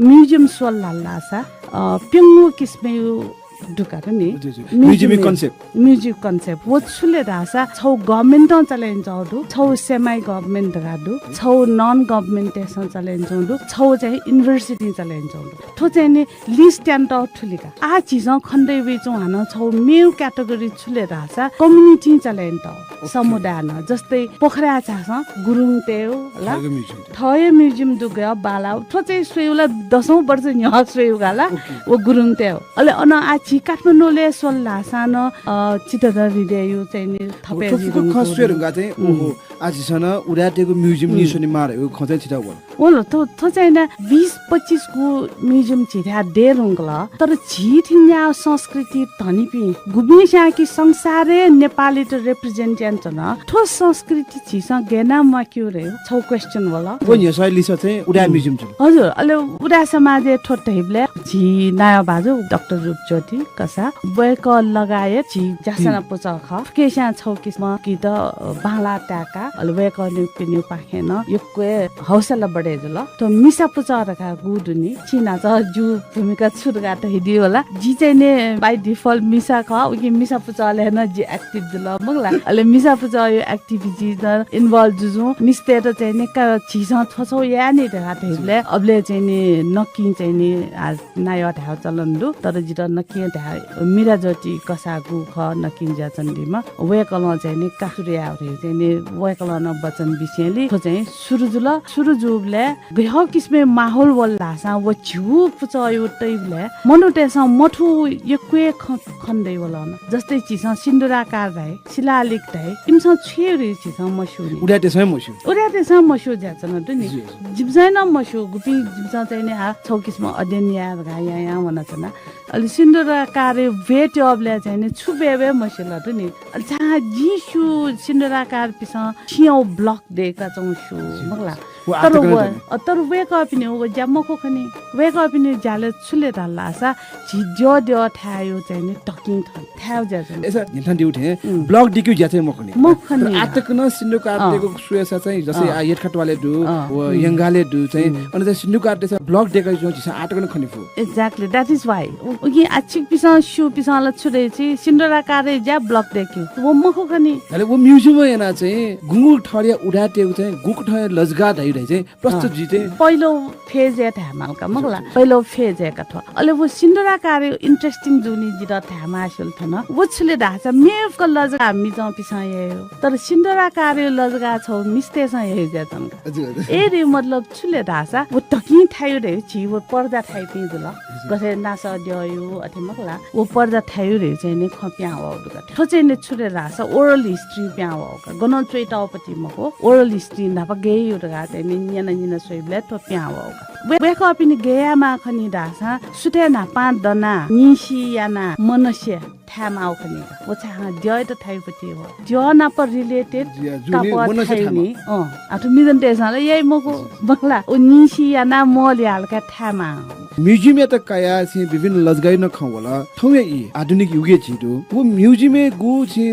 [SPEAKER 11] म्युजियम सोल लासा पिंगु किस्मे दुका नि म्युजिक कन्सेप्ट वो छुले रासा छौ गभर्नमेन्ट चलाइन जाउदु छौ सेमी गभर्नमेन्ट गादु छौ नन गभर्नमेन्ट चलाइन जाउदु छौ चाहिँ युनिभर्सिटी चलाइन जाउदु थो चाहिँ नि लिस्ट एन्ड ठुलिका आ चीज खण्डै बेचौ हान छौ मेउ क्याटेगोरी छुले रासा कम्युनिटी चलाइन त समुदाय न जस्तै पोखरा छास गुरुङ तेउ ल थय म्युजियम दुगा बाला थो चाहिँ स्वेउला 10औं वर्ष न्या स्वेउ गाला ओ गुरुङ तेउ अले अन आ छि काठमाडौँले सोल्ला सानो चितदर रिडेयु चाहिँ नि थपे
[SPEAKER 3] खस्वेरुगा चाहिँ ओहो आजिसन उडाटेको म्युजियम निसोनी मारेको खजै छिटा बोल
[SPEAKER 11] ओलो त चाहिँ न 20-25 को म्युजियम छिटा डेरुङला तर छिथिन्या संस्कृति धनिपि गुबिसा कि संसारे नेपाली त रिप्रेजेन्टेन्ट न ठो संस्कृति छिस गेना मक्यु रे छौ क्वेशन होला
[SPEAKER 3] ओ नि शैली छ चाहिँ उडा म्युजियम छ
[SPEAKER 11] हजुर अले उडा समाज ठोटैबले झि नयाँ बाजु डाक्टर रूपज्योति कसा वेक लगाए झि जासना पुच ख केसा छौ किस्म कि त बाला टाका अल वेक पिन्यु पाखेन यक्वे हौसला बढे जल त मिसा पुच रका गुडुनी चिना छ जु भूमिका छुरगा त हिडी होला जि चाहिँ ने बाइ डिफल्ट मिसा ख उकि मिसा पुच ले न जि एक्टिभ जल मंगला अले मिसा पुच यो एक्टिभिटी द इन्भल्भ जुजु मिस्ते त चाहिँ ने का छिस छछौ या नि त हातले अबले चाहिँ नि नकी चाहिँ नि आज नाय ढाउ चलन्दु तर जित नकी ढा मिरा जति कसागु ख नकिन्जा चण्डीमा वेकल चाहिँ नि कासुरिया चाहिँ नि वेकल न वचन विषयले खो चाहिँ सुरुजुबले गह किस्मे माहौल वल्लासा व झु पुचयो तैबले मनोटेसा मठु यक्वे खण्दै वलन जस्तै चिस सिन्दुराकार भए शिलालेख भए इमसा छेरी चिस मशुरी उडाटेसै मशु ज्याचन त नि जिब्जैन मशु गुपी जिब्सा चाहिँ नि आ छौ किस्म अध्ययन या गाया या वनचना अलि सिन्दुराकार भेट अबले चाहिँ नि छुबेबे मशुला त नि जहाँ जिसु सिन्दुराकार पिस छियौ ब्लक देका चौ छु मगला तर वेक अप नि ओ जम्मको खनि वेक अप नि जाले छुले दल्लासा झिज्यो द्यो थायो चाहिँ नि टकिङ थायो ज्याजन
[SPEAKER 3] एसा निथन दिउथे ब्लक डिक्यु ज्याथे मखनि आतक न सिन्दुकार देको सुएसा चाहिँ जसै आ येटखटवाले दु व यंगाले दु चाहिँ अनि चाहिँ सिन्दुकार देसा ब्लक देका जो छ आतक न खनि फु
[SPEAKER 11] एक्ज्याक्टली दैट इज व्हाई ओगी आछिक पिसा शु पिसाला छुरे छि सिन्दुराकार ज्या ब्लक देख्यो वो मखो खनि
[SPEAKER 3] अले वो म्युजियम एना चाहिँ गुंगु ठरिया उडाटेको चाहिँ गुक ठय लजगा दै चाहिँ प्रस्तुत जी चाहिँ
[SPEAKER 11] पहिलो फेज या थामालका मगला पहिलो फेज या कथ अले वो सिन्दुराकार इन्ट्रेस्टिङ जुनी जिरा थामासल थन वो छले ढाचा मेफ क लजगा हामी ज पिसायो तर सिन्दुराकार लजगा छौ मिस्ते स हे जतन ए रे मतलब छले ढाचा वो टकी थायो रे छि वो पर्दा थाइ पि जुल गसे नास दियो अथे मगला वो पर्दा थायो रे चाहिँ ने खप्या हो दुका ठो चाहिँ ने छुले ढाचा ओरल हिस्ट्री प्या हो गन चोइटापति मको ओरल हिस्ट्री नाप गेयो ढगा चाहिँ निना सोइबले तो प्या हो वेक अप इन गेयामा खनि ढासा सुते ना पाँच दना निसी याना मनुष्य थामा खनि वो छा जय त थाइपति हो जो ना पर रिलेटेड काप थाइनी आठु मिजन तेसाले यही मको बंगला ओ निसी याना मोले हल्का थामा
[SPEAKER 3] म्युजियम त काया छि विभिन्न लजगाइ न खवला थौया इ आधुनिक युगे छिदु वो म्युजियम गु छि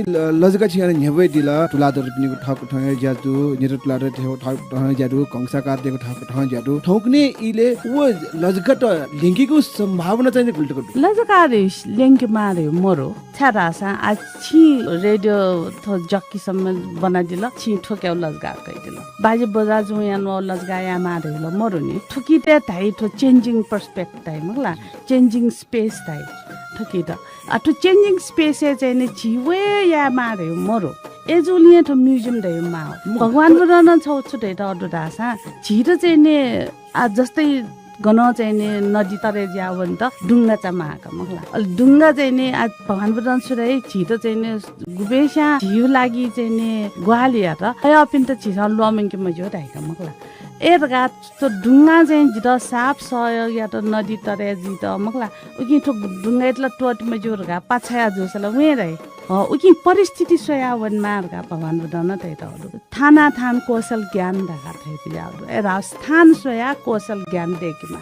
[SPEAKER 3] लजगा छि अनि नेबै दिला तुलाधर पनि ठक ठय ज्यादु नेर तुलाधर थियो ठक ठय ज्यादु कंसाकार देखो ठक ठय ज्यादु ठौकने इले वो लजगा त लिंकीको सम्भावना चाहिँ गुल्टको
[SPEAKER 11] लजगा रे लिंक मारे मरो छारासा आ छि रेडियो थ जक्की सम्म बना दिला छि ठोक्याउ लजगा कइ दिला बाजे बजा जो यानो लजगा या मारे ल मरो नि ठुकीते थाइ ठो चेन्जिङ पर्सपेक्ट थाइ मगला चेन्जिङ स्पेस थाइ ठुकी त अटु चेन्जिङ स्पेस चाहिँ नि छिवे या मारे मरो एजुलिए थ म्युजियम दे मा भगवान बुरान छौ छुटे त अडु दासा छिटो चाहिँ नि आ जस्तै गन चाहिँ नि नदी तरे ज्यावन त डुङ्गा चमाका मगला अल डुङ्गा चाहिँ नि आज भगवान बुरान छुरे छिटो चाहिँ नि गुबेसा झिउ लागि चाहिँ नि ग्वालिया त अय अपिन त छिसा लमेङ के मजो दाइका मगला एरगा तो ढुङ्गा चाहिँ जित साफ सय या त नदी तरे जित मगला उकि ठो ढुङ्गा इतला टोट मजुरगा पाछया जोसला वेरै उकि परिस्थिति सोयावन मार्गा भगवान रुदन तै त थाना थान कौशल ज्ञान दाखा थै पियाउ एरा स्थान सोया कौशल ज्ञान देकिमा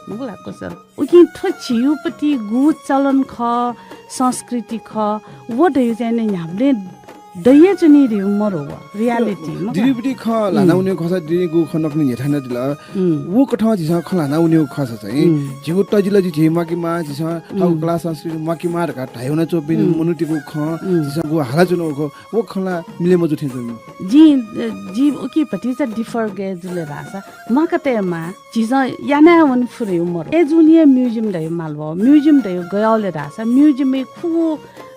[SPEAKER 11] मगला कौशल उकि ठो छियुपति गु चलन ख संस्कृति ख वो दय चाहिँ नि हामीले दय चुनी रि मरो रियालिटी
[SPEAKER 3] दिबडी ख लाना उनी खसा दिने गु खनक नि हेठान दिला वो कठा जिस खलाना उनी खसा चाहिँ जिगु तजिला जि झेमा कि मा जिस ठाउ क्लास संस्कृति मा कि मा का ठाइउना चोपिन मनुति गु ख जिस गु हाला जुनो गु वो खला मिले मजु थे
[SPEAKER 11] जी उकि पति चाहिँ डिफर गे जुले रासा मा कते मा जिस याना वन फुरे मरो ए जुनिया म्युजियम दय मालबो म्युजियम दय गयाले रासा म्युजियम मे खु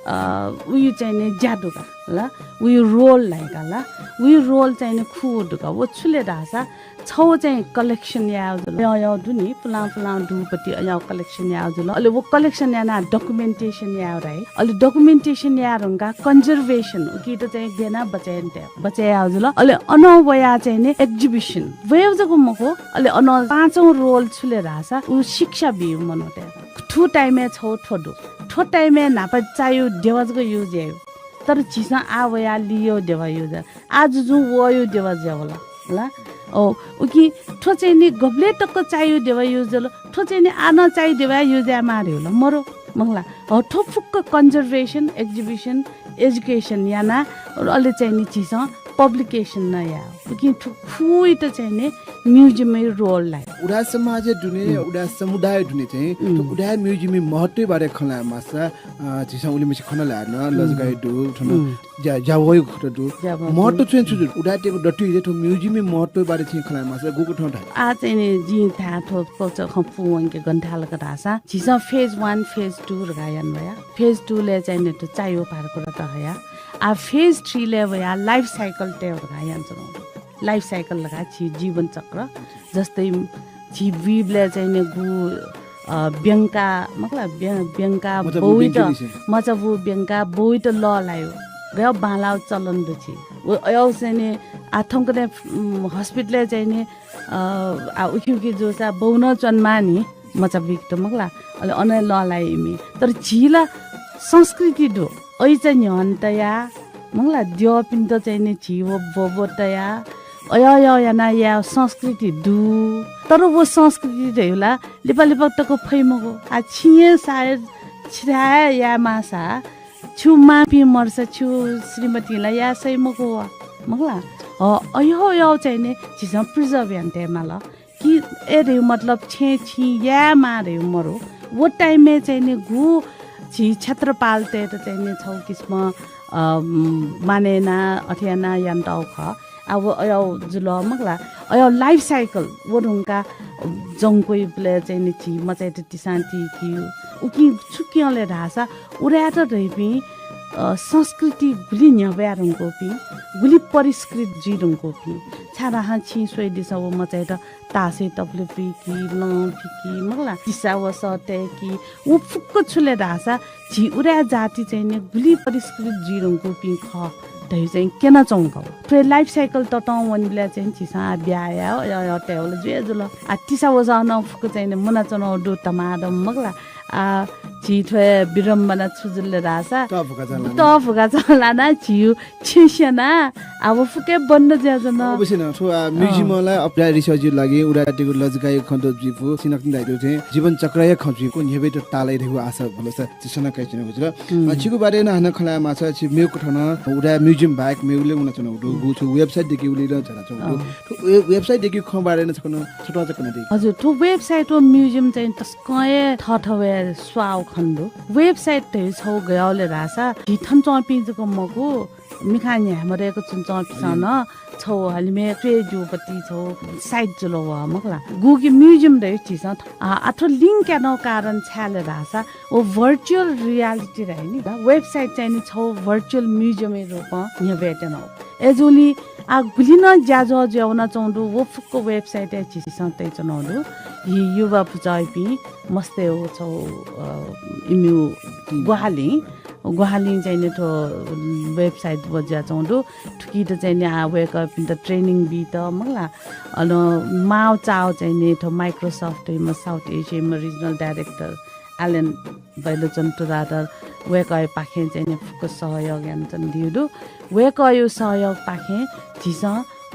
[SPEAKER 11] उयो चाहिँ नि ज्यादुका ल उयो रोल लाइका ल उयो रोल चाहिँ नि खुडुका वो छुले रासा छौ चाहिँ कलेक्सन याउ याउ दुनी पुला दुपति याउ कलेक्सन याउ जुल अहिले वो कलेक्सन याना डकुमेन्टेसन याउ राइ अहिले डकुमेन्टेसन यारंगा कन्जर्भेसन उकि त चाहिँ गेना बचाइ याउ जुल अहिले अनवया चाहिँ नि एक्जिबिसन वेव जको मको अहिले अन पाँचौं रोल छुले रासा उ शिक्षा बिउ मनोते ठु टाइमे छौ ठोडु ठो टाइमे नापा चायो देवाजको युज यायो तर चिसा आवया लियो देवा युज आज जु वयो देवा ज्यावला ल ओ उकि ठो चाहिँ नि गब्ले टक्क चायो देवा युज ल ठो चाहिँ नि आन चायो देवा युज या मार्यो ल मरो मंगला हो ठो फुक्क कन्जर्भेसन एक्जिबिसन एजुकेसन याना अलि चाहिँ नि चिसा पब्लिकेसन न या उकि खुइ त चाहिँ नि म्युजियम रोल लाई
[SPEAKER 3] उडा समाज दुने उडा समुदाय दुने चाहिँ उडा म्युजियम महत्व बारे खला मासा जिसा उले मिस खना लान लजगाइ दु थन जावय खट दु महत्व चाहिँ छु उडा टेको डटु जे थो म्युजियम महत्व बारे चाहिँ खला मासा गुगु ठन
[SPEAKER 11] आ चाहिँ नि जि था थो पच खपु वंके गन्थाल क रासा जिसा फेज 1 फेज 2 रगायन भया फेज 2 ले चाहिँ नि त चायो पारको र त हया आ फेज 3 ले भया लाइफ साइकल ते रगायन चलो लाइफ साइकल लगा छि जीवन चक्र जस्तै छि विबले चाहिँ नि गु ब्यंका मतलब ब्यंका बोइ त मचबु ब्यंका बोइ त ल लायो गयो बालाउ चलन दछि ओ चाहिँ नि आथम कने हस्पिटल चाहिँ नि आ उखिउकी जोसा बौन चनमा नि मचबिक त मगला अले अने ल लाइमी तर झिला संस्कृति दो ओइ चाहिँ नि हन्तया मगला दियो पिन त चाहिँ नि छिवो बोबोतया अया याना या संस्कृति दु तर वो संस्कृति रहेला लेपा तको फैमगो आ छिए सायद छिराया या मासा छु मापी मर्छ छु श्रीमतीलाई या सैमगो मगला अयो चाहिँ नि छिस प्रिजर्भ यान्ते माल कि ए रे मतलब छे छि या मारे मरो वो टाइम में चाहिँ नि गु छि क्षेत्रपालते त चाहिँ नि छौ किस्म मानेना अथियाना यान्ताउ ख अब अयो जुल मगला अयो लाइफ साइकल वो ढुङ्गा जङ्कोइ प्ले चाहिँ नि छि मचाइ त शान्ति कि उकि छुकियले ढासा उडा त रहिपि संस्कृति गुली न्याब्यारङको पि गुली परिष्कृत जिडङको पि छारा छि सोइदिस वो मचाइ त तासे तपले पि कि ल फिकी मगला दिशा वसते कि उ फुक्क छुले ढासा छि उडा जाति चाहिँ नि गुली परिष्कृत जिडङको पि ख दही चाहिँ केना चौंक फ्रे लाइफ साइकल त वनले चाहिँ छिसा ब्याया या टेवल जे जुल आ तिसा वजा न फुक चाहिँ मुना चनो दु तमाद मगला आ छि थ्वे विरम्बना छुजुले रासा त फुका चला ना छिउ छिसेना अब फुके बन्न ज्याजन
[SPEAKER 3] अवश्य न छो म्युजियमलाई अपडा रिसर्च लागि उडाटेको लजगाय खन्त जिफु सिनक दाइदो चाहिँ जीवन चक्रय खजिको नेबे त तालै रहेको आशा भलस चिसन काइचिन बुझ्र छिको बारे न हन खला माछा छि मेको ठन उडा म्युजियम बाइक मेउले उना चन गु छु वेबसाइट देखि उले र छरा छु वेबसाइट देखि ख बारे न छकन छोटा छकन देखि
[SPEAKER 11] हजुर तो वेबसाइट ओ म्युजियम चाहिँ तस्कय थथवे स्वाउ खण्डो वेबसाइट त छौ गयाले रासा ढिथन चपिजको मको मिखानी हमरेको चुन चपिसन छौ हलिमे पेजुपति छौ साइट जुलो व मखला गुगी म्युजियम दे छिस अथवा लिंक न कारण छाले रासा ओ भर्चुअल रियालिटी रहे नि वेबसाइट चाहिँ नि छौ भर्चुअल म्युजियम रूपमा न्य भेटन एजुली आ गुलिन ज्याजो ज्याउन चाउँदु वो फुक्को वेबसाइट छिस तै चनाउदु हि युवा पुचाइपि मस्ते हो छौ इम्यु गुहाली गुहाली चाहिँ नि ठो वेबसाइट बजा चौँदो ठुकी त चाहिँ नि wake up in the training बी त मलाई अनि माओ चाओ चाहिँ नि ठो माइक्रोसफ्टमा साउथ एसियामा रिजनल डाइरेक्टर एलन बैलोचन तुलाधर वेकय पाखे चाहिँ नि फुको सहयोग यान्छन् दिउदु वेकयो सहयोग पाखे झिस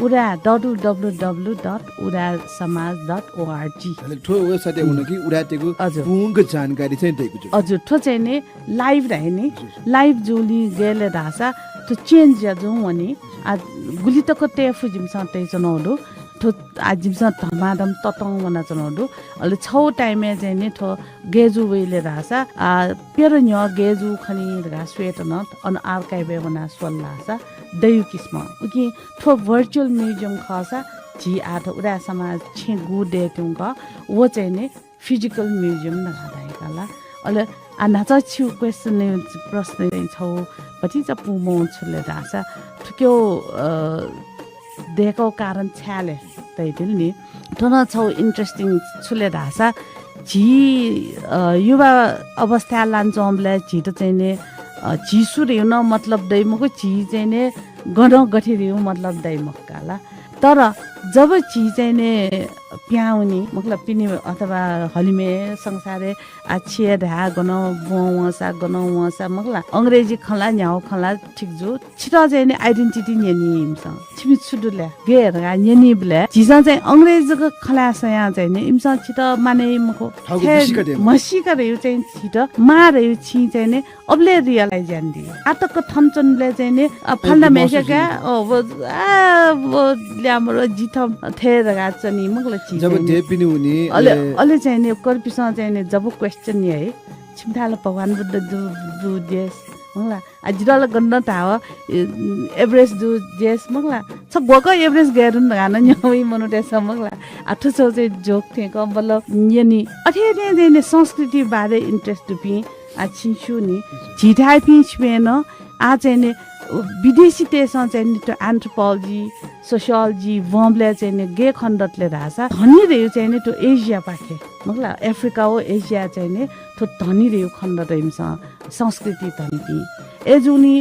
[SPEAKER 11] उडा www.udassamaj.org
[SPEAKER 3] ठो वेबसाइट हुन कि उडातेको पूर्ण जानकारी चाहिँ दिएको छु
[SPEAKER 11] हजुर ठो चाहिँ नि लाइभ रहे नि लाइभ जोली गेले रासा तो चेन्ज या जो वनी आ गुली तक तेफु जिमसा ते चनोडो ठो आ जिमसा धमादम ततङ वना चनोडो अले छौ टाइममा चाहिँ नि ठो गेजु वेले रासा आ पेर न्य गेजु खनि रा स्वेट न अन आर्काइभ वना सोल्लासा दयु किस्म उकि ठो भर्चुअल म्युजियम खसा जी आठ उडा समाज छे गु दे तुंगा वो चाहिँ नि फिजिकल म्युजियम न खादाइकाला अले आ नाचा छु क्वेशन ने प्रश्न छौ पछि चाहिँ पुमो छले रासा ठुक्यो देखो कारण छ्याले तैदिल नि ठन छौ इन्ट्रेस्टिङ छुले रासा जी युवा अवस्था लान्छौँले जी त चाहिँ ने जी सुर्यो न मतलब दैमको जी चाहिँ ने गण गठिरियो मतलब दैमकाला तर जब ची चाहिँ ने प्याउनी मतलब पिनी अथवा हलिमे संसारे आछिए ढा गन वसा गन वसा मगला अंग्रेजी खला न्याउ खला ठीक जो छिटा चाहिँ ने आइडेन्टिटी न्यनी इमसा छिमि छुडुले गेर गा न्यनी बले जिसा चाहिँ अंग्रेजीको खला सया चाहिँ ने इमसा छिटा माने मको मसी करे चाहिँ छिटा मारे छि चाहिँ ने अबले रियलाइज जान्दी आतको थमचनले चाहिँ ने फल्ला मेसेका वो ल्यामरो जिथम थेरगा चनी मगला
[SPEAKER 3] जब देपिनी हुने
[SPEAKER 11] अले चाहिँ नि कर्पिसँग चाहिँ नि जब क्वेश्चन नि है छिमथाला भगवान बुद्ध दु देश मगला अजराल गन्न ताव एभरेस्ट दु देश मगला छ गको एभरेस्ट गेरुन गान न्यौई मनुटे मगला आठो छौ चाहिँ जोक थे क बल यनी अथे चाहिँ नि संस्कृति बारे इन्ट्रेस्ट दुपी आ छिन्छु नि झिठाइ पिछमेन आ चाहिँ नि विदेशी देशमा चाहिँ नि त्यो एन्थ्रोपोलोजी सोशियोलोजी वमले चाहिँ नि गे खण्डतले रासा धनी रह्यो चाहिँ नि त्यो एसिया पाखे मतलब अफ्रिका हो एसिया चाहिँ नि त्यो धनी रह्यो खण्ड रह्यो संस्कृति धनी एजुनी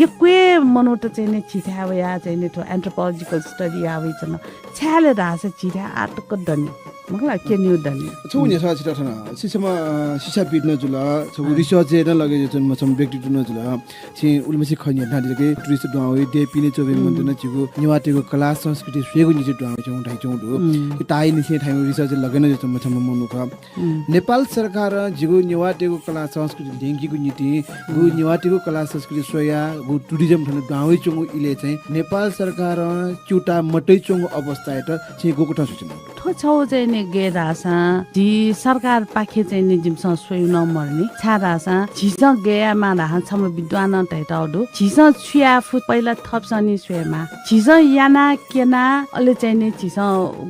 [SPEAKER 11] यो क्वे मनो त चाहिँ नि छिठा या चाहिँ नि त्यो एन्थ्रोपोलोजिकल स्टडी आवे छन छ्याले रासा छिठा आटक धनी मगला के न्यू धनी
[SPEAKER 3] छुने छ छिटा छन सिसमा सिसा बिट्न जुल छ रिसर्च न लगे जन मसम व्यक्ति न जुल छि उलमसी खन्या ढाडीके टुरिस्ट डुवावे दे पिने चोबे मन्दिर न छिगु निवाटेको कला संस्कृति सुएको निचे डुवावे छौ ढाइ छौ दु ताइ निसे ठाइम रिसर्च लगेन जन मसम मनुख नेपाल सरकार जिगु निवाटेको कला संस्कृति ढेंकीको नीति गु निवाटेको कला संस्कृति सोया गु टुरिज्म ठन डुवावे छौ इले चाहिँ नेपाल सरकार चुटा मटै छौ अवस्था त छि गोको ठ सूचना
[SPEAKER 11] ठो छौ चाहिँ नि गे रासा जी सरकार पाखे चाहिँ नि जिमसँग सोयु नमर्ने छा रासा झिस गेयामा राहा छम विद्वान तैटाउडु झिस छुया फु पहिला थप्सनी स्वेमा झिस याना केना अले चाहिँ नि झिस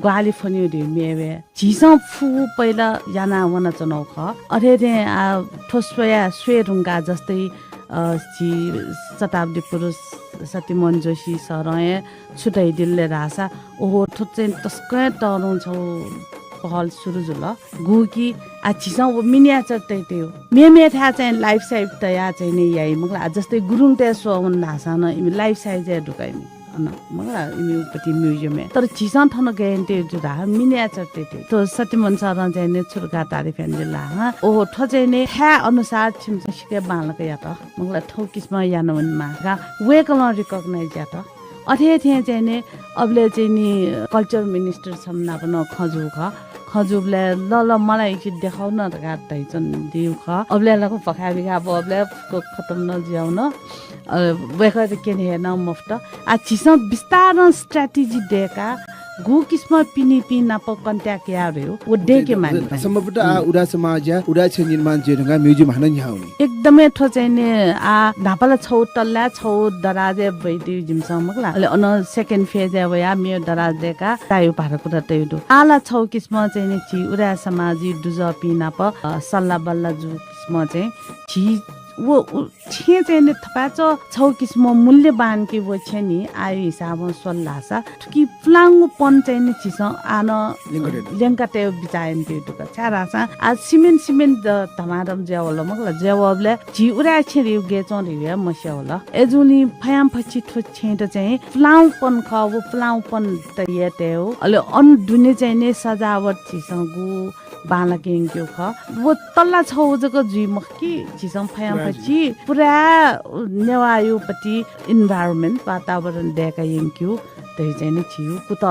[SPEAKER 11] ग्वाली फन्यु दि मेवे झिस फु पहिला याना वना चनौ ख अरे रे ठोस्वया स्वेरुङ्गा जस्तै जी शताब्दी पुरुष सतीमन जोशी सरय छुटाइ दिल्ले रासा ओहो ठुच्चै तस्कै तरौ छौ पहल सुरु जुल गुकी आ छिसा मिनिएचर तैतेयो मेमे था चाहिँ लाइफ साइज तया चाहिँ नि याइ मगला जस्तै गुरुङ ते सोन नासा न इमी लाइफ साइज या ढुकाइमी अन मगला इमी उपति म्युजियम तर छिसा थन गएन्ते जुदा मिनिएचर तैते तो सतीमन सर चाहिँ नि छुरका तारि फ्यान्दिला ह ओ ठ चाहिँ नि था अनुसार छिम सिके बालक या त मगला ठौ किस्म यानवन मा वेकल रिकग्नाइज या त अथे थे चाहिँ नि अबले चाहिँ नि कल्चर मिनिस्टर छम्ना पनि खजुबले ल मलाई एकछिन देखाउ न त गातै छन् दिउ ख अबले लको पखा बिखा अबले खतम न ज्याउन वेकर के नि हेर्न मुफ्त आ छिस विस्तार स्ट्र्याटेजी देका गु किस्म पिनी पिना प कन्ट्याक्ट या रह्यो वो डेके मान
[SPEAKER 3] सम्भवत आ उडा समाज या उडा छ निर्माण जेढंगा म्युजियम हान न्याउनी
[SPEAKER 11] एकदमै ठो चाहिँ नि आ नापला छौ तल्ला छौ दराजे भइदिउ जिमसँग मगला अले अन सेकेन्ड फेज या मे दराजेका तायु भारको त तयु आला छौ किस्म चाहिँ नि छि उडा समाज दुज पिना प सल्ला बल्ला जु किस्म चाहिँ छि वो छे चाहिँ नि थपाच छौ किसिम मूल्यवान के वो छ नि आयो हिसाब सल्लासा कि फ्लांग पन चाहिँ नि छिस आन लेंकाटे बिचायन के टुक छारासा आज सिमेन्ट तमारम ज्यावल मगला ज्यावले जी उरा छेरि गेचो रि मस्या होला एजुनी फयाम फछि थो छेट चाहिँ फ्लांग पन ख वो फ्लांग पन त येते हो अले अन दुने चाहिँ नि सजावट छिसगु बाला केङ्क्यो ख वो तल्ला छौ जको जुइ मखकी छिसम फयाम पछि पुरा नेवायुपति इन्भाइरोमेन्ट वातावरण देका यङ्क्यो त्यही चाहिँ नि छिउ कुत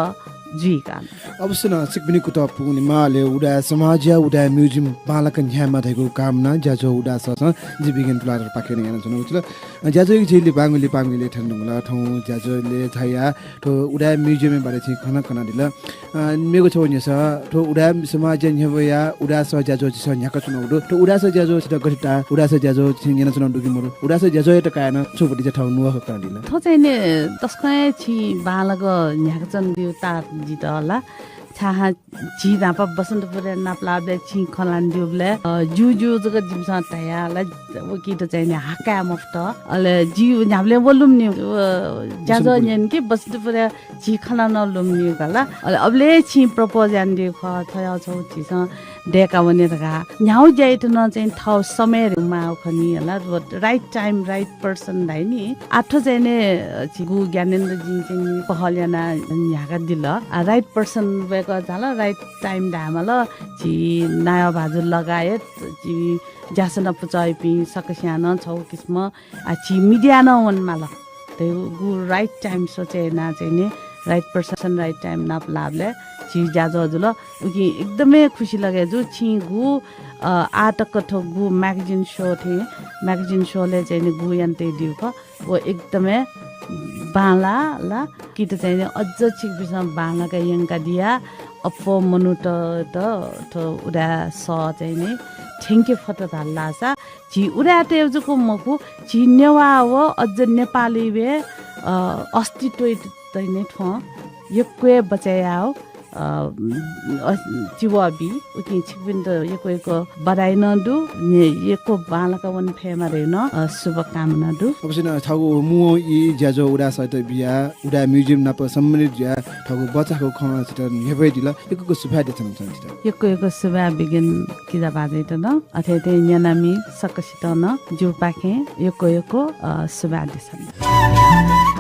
[SPEAKER 11] जुइका
[SPEAKER 3] अवश्य न सिक्बिनी कुत पुग्ने माले उडा समाज उडा म्युजियम बालकन ह्यामा थेको कामना ज्याजो उडा सस जीविगन तुलाधर पाकेन याना जन उचल ज्याजो जेले बाङले ठन्डुला ठौ ज्याजोले थाया तो उडा म्युजियम बारे चाहिँ खना दिला मेगो छौ नि छ तो उडा समाज न्यवया उडा स ज्याजो छ न्याक चुनाउ तो उडा स ज्याजो छ गठिता उडा स ज्याजो छिन याना चुनाउ दुगि मरो उडा स ज्याजो त कायन छोपटी चाहिँ ठाउँ नुवा खका दिला
[SPEAKER 11] थो चाहिँ नि तस्कै छि बालक न्याक चन दिउ ता जित होला छाहा छि नापा बसन्तपुर नापलाबले छि खलान दिउले जु जग जिमसा तयाला वो कि त चाहिँ नि हाका मफ्त अले जि नाबले बोलुम नि ज्याजो न्यन के बसन्तपुर छि खलान लुम्नि गला अले अबले छि प्रपोजल दि ख थया छौ छिस डेका भने तका न्याउ जाइत न चाहिँ ठाउँ समय माउ खनि होला राइट टाइम राइट पर्सन दाइ नि आठो चाहिँ ने छिगु ज्ञानेन्द्र जी चाहिँ पहलयाना न्याका दिल राइट पर्सन बेको जाला राइट टाइम धामल छि नयाँ भाजु लगायत छि जासन पुचाइ पि सकस्यान छौ किस्म छि मिडिया न वन माल त्यो गु राइट टाइम सोचे ना चाहिँ ने राइट पर्सन राइट टाइम नाप लाभले छि ज्याजो हजुर उकि एकदमै खुसी लगे जो छि गु आटक ठो गु म्यागजिन शो थे म्यागजिन शोले चाहिँ नि गु यन्ते दिउ ख वो एकदमै बाला ला कि त चाहिँ अझ छिक बिसम बाला का यंका दिया अपो मनु त उडा स चाहिँ नि ठेंके फट धाल्ला सा छि उडा ते जको मखु छि नेवा व अझ नेपाली वे अस्तित्व तैने ठो यक्वे बचायाओ चिवाबी उकि छिबिन त यको बधाई नदु यको बालका वन फेमा रेन शुभकामना दु
[SPEAKER 3] अवश्य न थागु मु इ ज्याजो उडा सहित बिया उडा म्युजियम नाप सम्मानित ज्या थागु बच्चाको खमा छिट नेबै दिला यको सुभा देछन छिट
[SPEAKER 11] यको सुभा बिगिन किदा बाजे त न अथे ते न्यानामी सकसित न जु पाखे यको सुभा देछन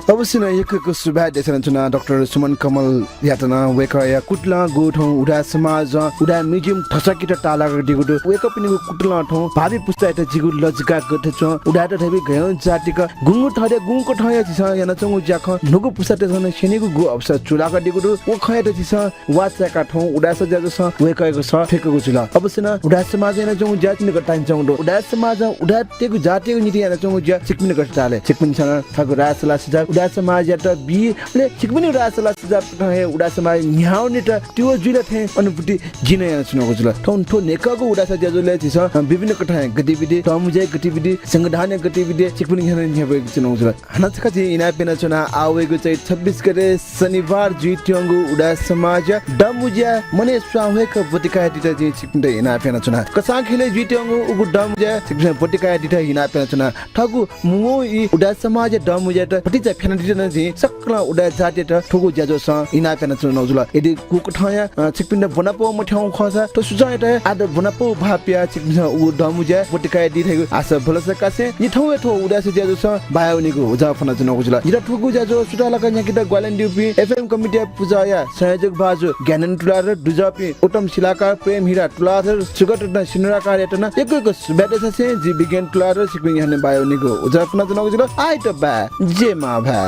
[SPEAKER 3] अवश्य न यको सुभा देछन चुना डाक्टर सुमन कमल यातना वेकया कुटला गोठौ उडा समाज उडा म्युजियम ठसकिट टाला दिगुदु वेक पनि कुटला ठौ भाबी पुस्ता त जिगु लजका गथे छ उडा त थबी गयो जातिक गुंगु थरे गुंगु ठया छिस याना चंगु ज्याख नुगु पुस्ता त छन छेनेगु गु अवसर चुलाका दिगुदु ओ खया त छिस वाचका ठौ उडा स ज्याजो स वेकएको छ ठेकको चुला अवश्य न उडा समाज याना चंगु जाति निक टाइन चंगु उडा समाज उडा तेगु जातिको नीति याना चंगु ज्या सिकमिन गटाले सिकमिन छन ठगु रासला सिजा उडा समाज या त बी ले सिकमिन रासला सिजा ठहे उडा समाज न्याउ त्यो जुले थे अनुभूति जिन याना सुनको जुल ठौन ठो नेकाको उडा स ज्याजुले छिस विभिन्न कथा गतिविधि तमुजे गतिविधि संगठन गतिविधि चिकपुनि हेन नेबे जुनो जुल हनचका जि इना पेना चुना आवेगु चाहिँ 26 गते शनिबार जुइट्यंगु उडा समाज डमुज्या मने स्वावेक बटिका दिता जि चिकपुनि इना पेना चुना कसा खेले जुइट्यंगु उगु डमुज्या चिकपुनि बटिका दिता इना पेना चुना ठगु मु इ उडा समाज डमुज्या त पटिचा फेना दिता जि सकला उडा जाते त ठगु ज्याजो स इना पेना चुना जुल यदि कुक ठया चिकपिन बनापो मठ्याउ खसा त सुजाय त आद बनापो भापिया चिकपिन उ डमुज्या बटिका दिथेगु आशा भलस कासे नि ठौ एठो उडा स ज्याजो स बायोनिको उजा फना जुन गुजुला जिरा ठुगु ज्याजो सुटाला का न्याकिता ग्वालन ड्युपी एफएम कमिटी पूजाया संयोजक बाजु ज्ञानन तुलाधर दुजापी ओटम शिलाकार प्रेम हीरा तुलाधर सुगत न सिनराकार एटना एकको बेटे से जी विज्ञान तुलाधर चिकपिन हने बायोनिको उजा फना जुन गुजुला आइ त बा जे मा भा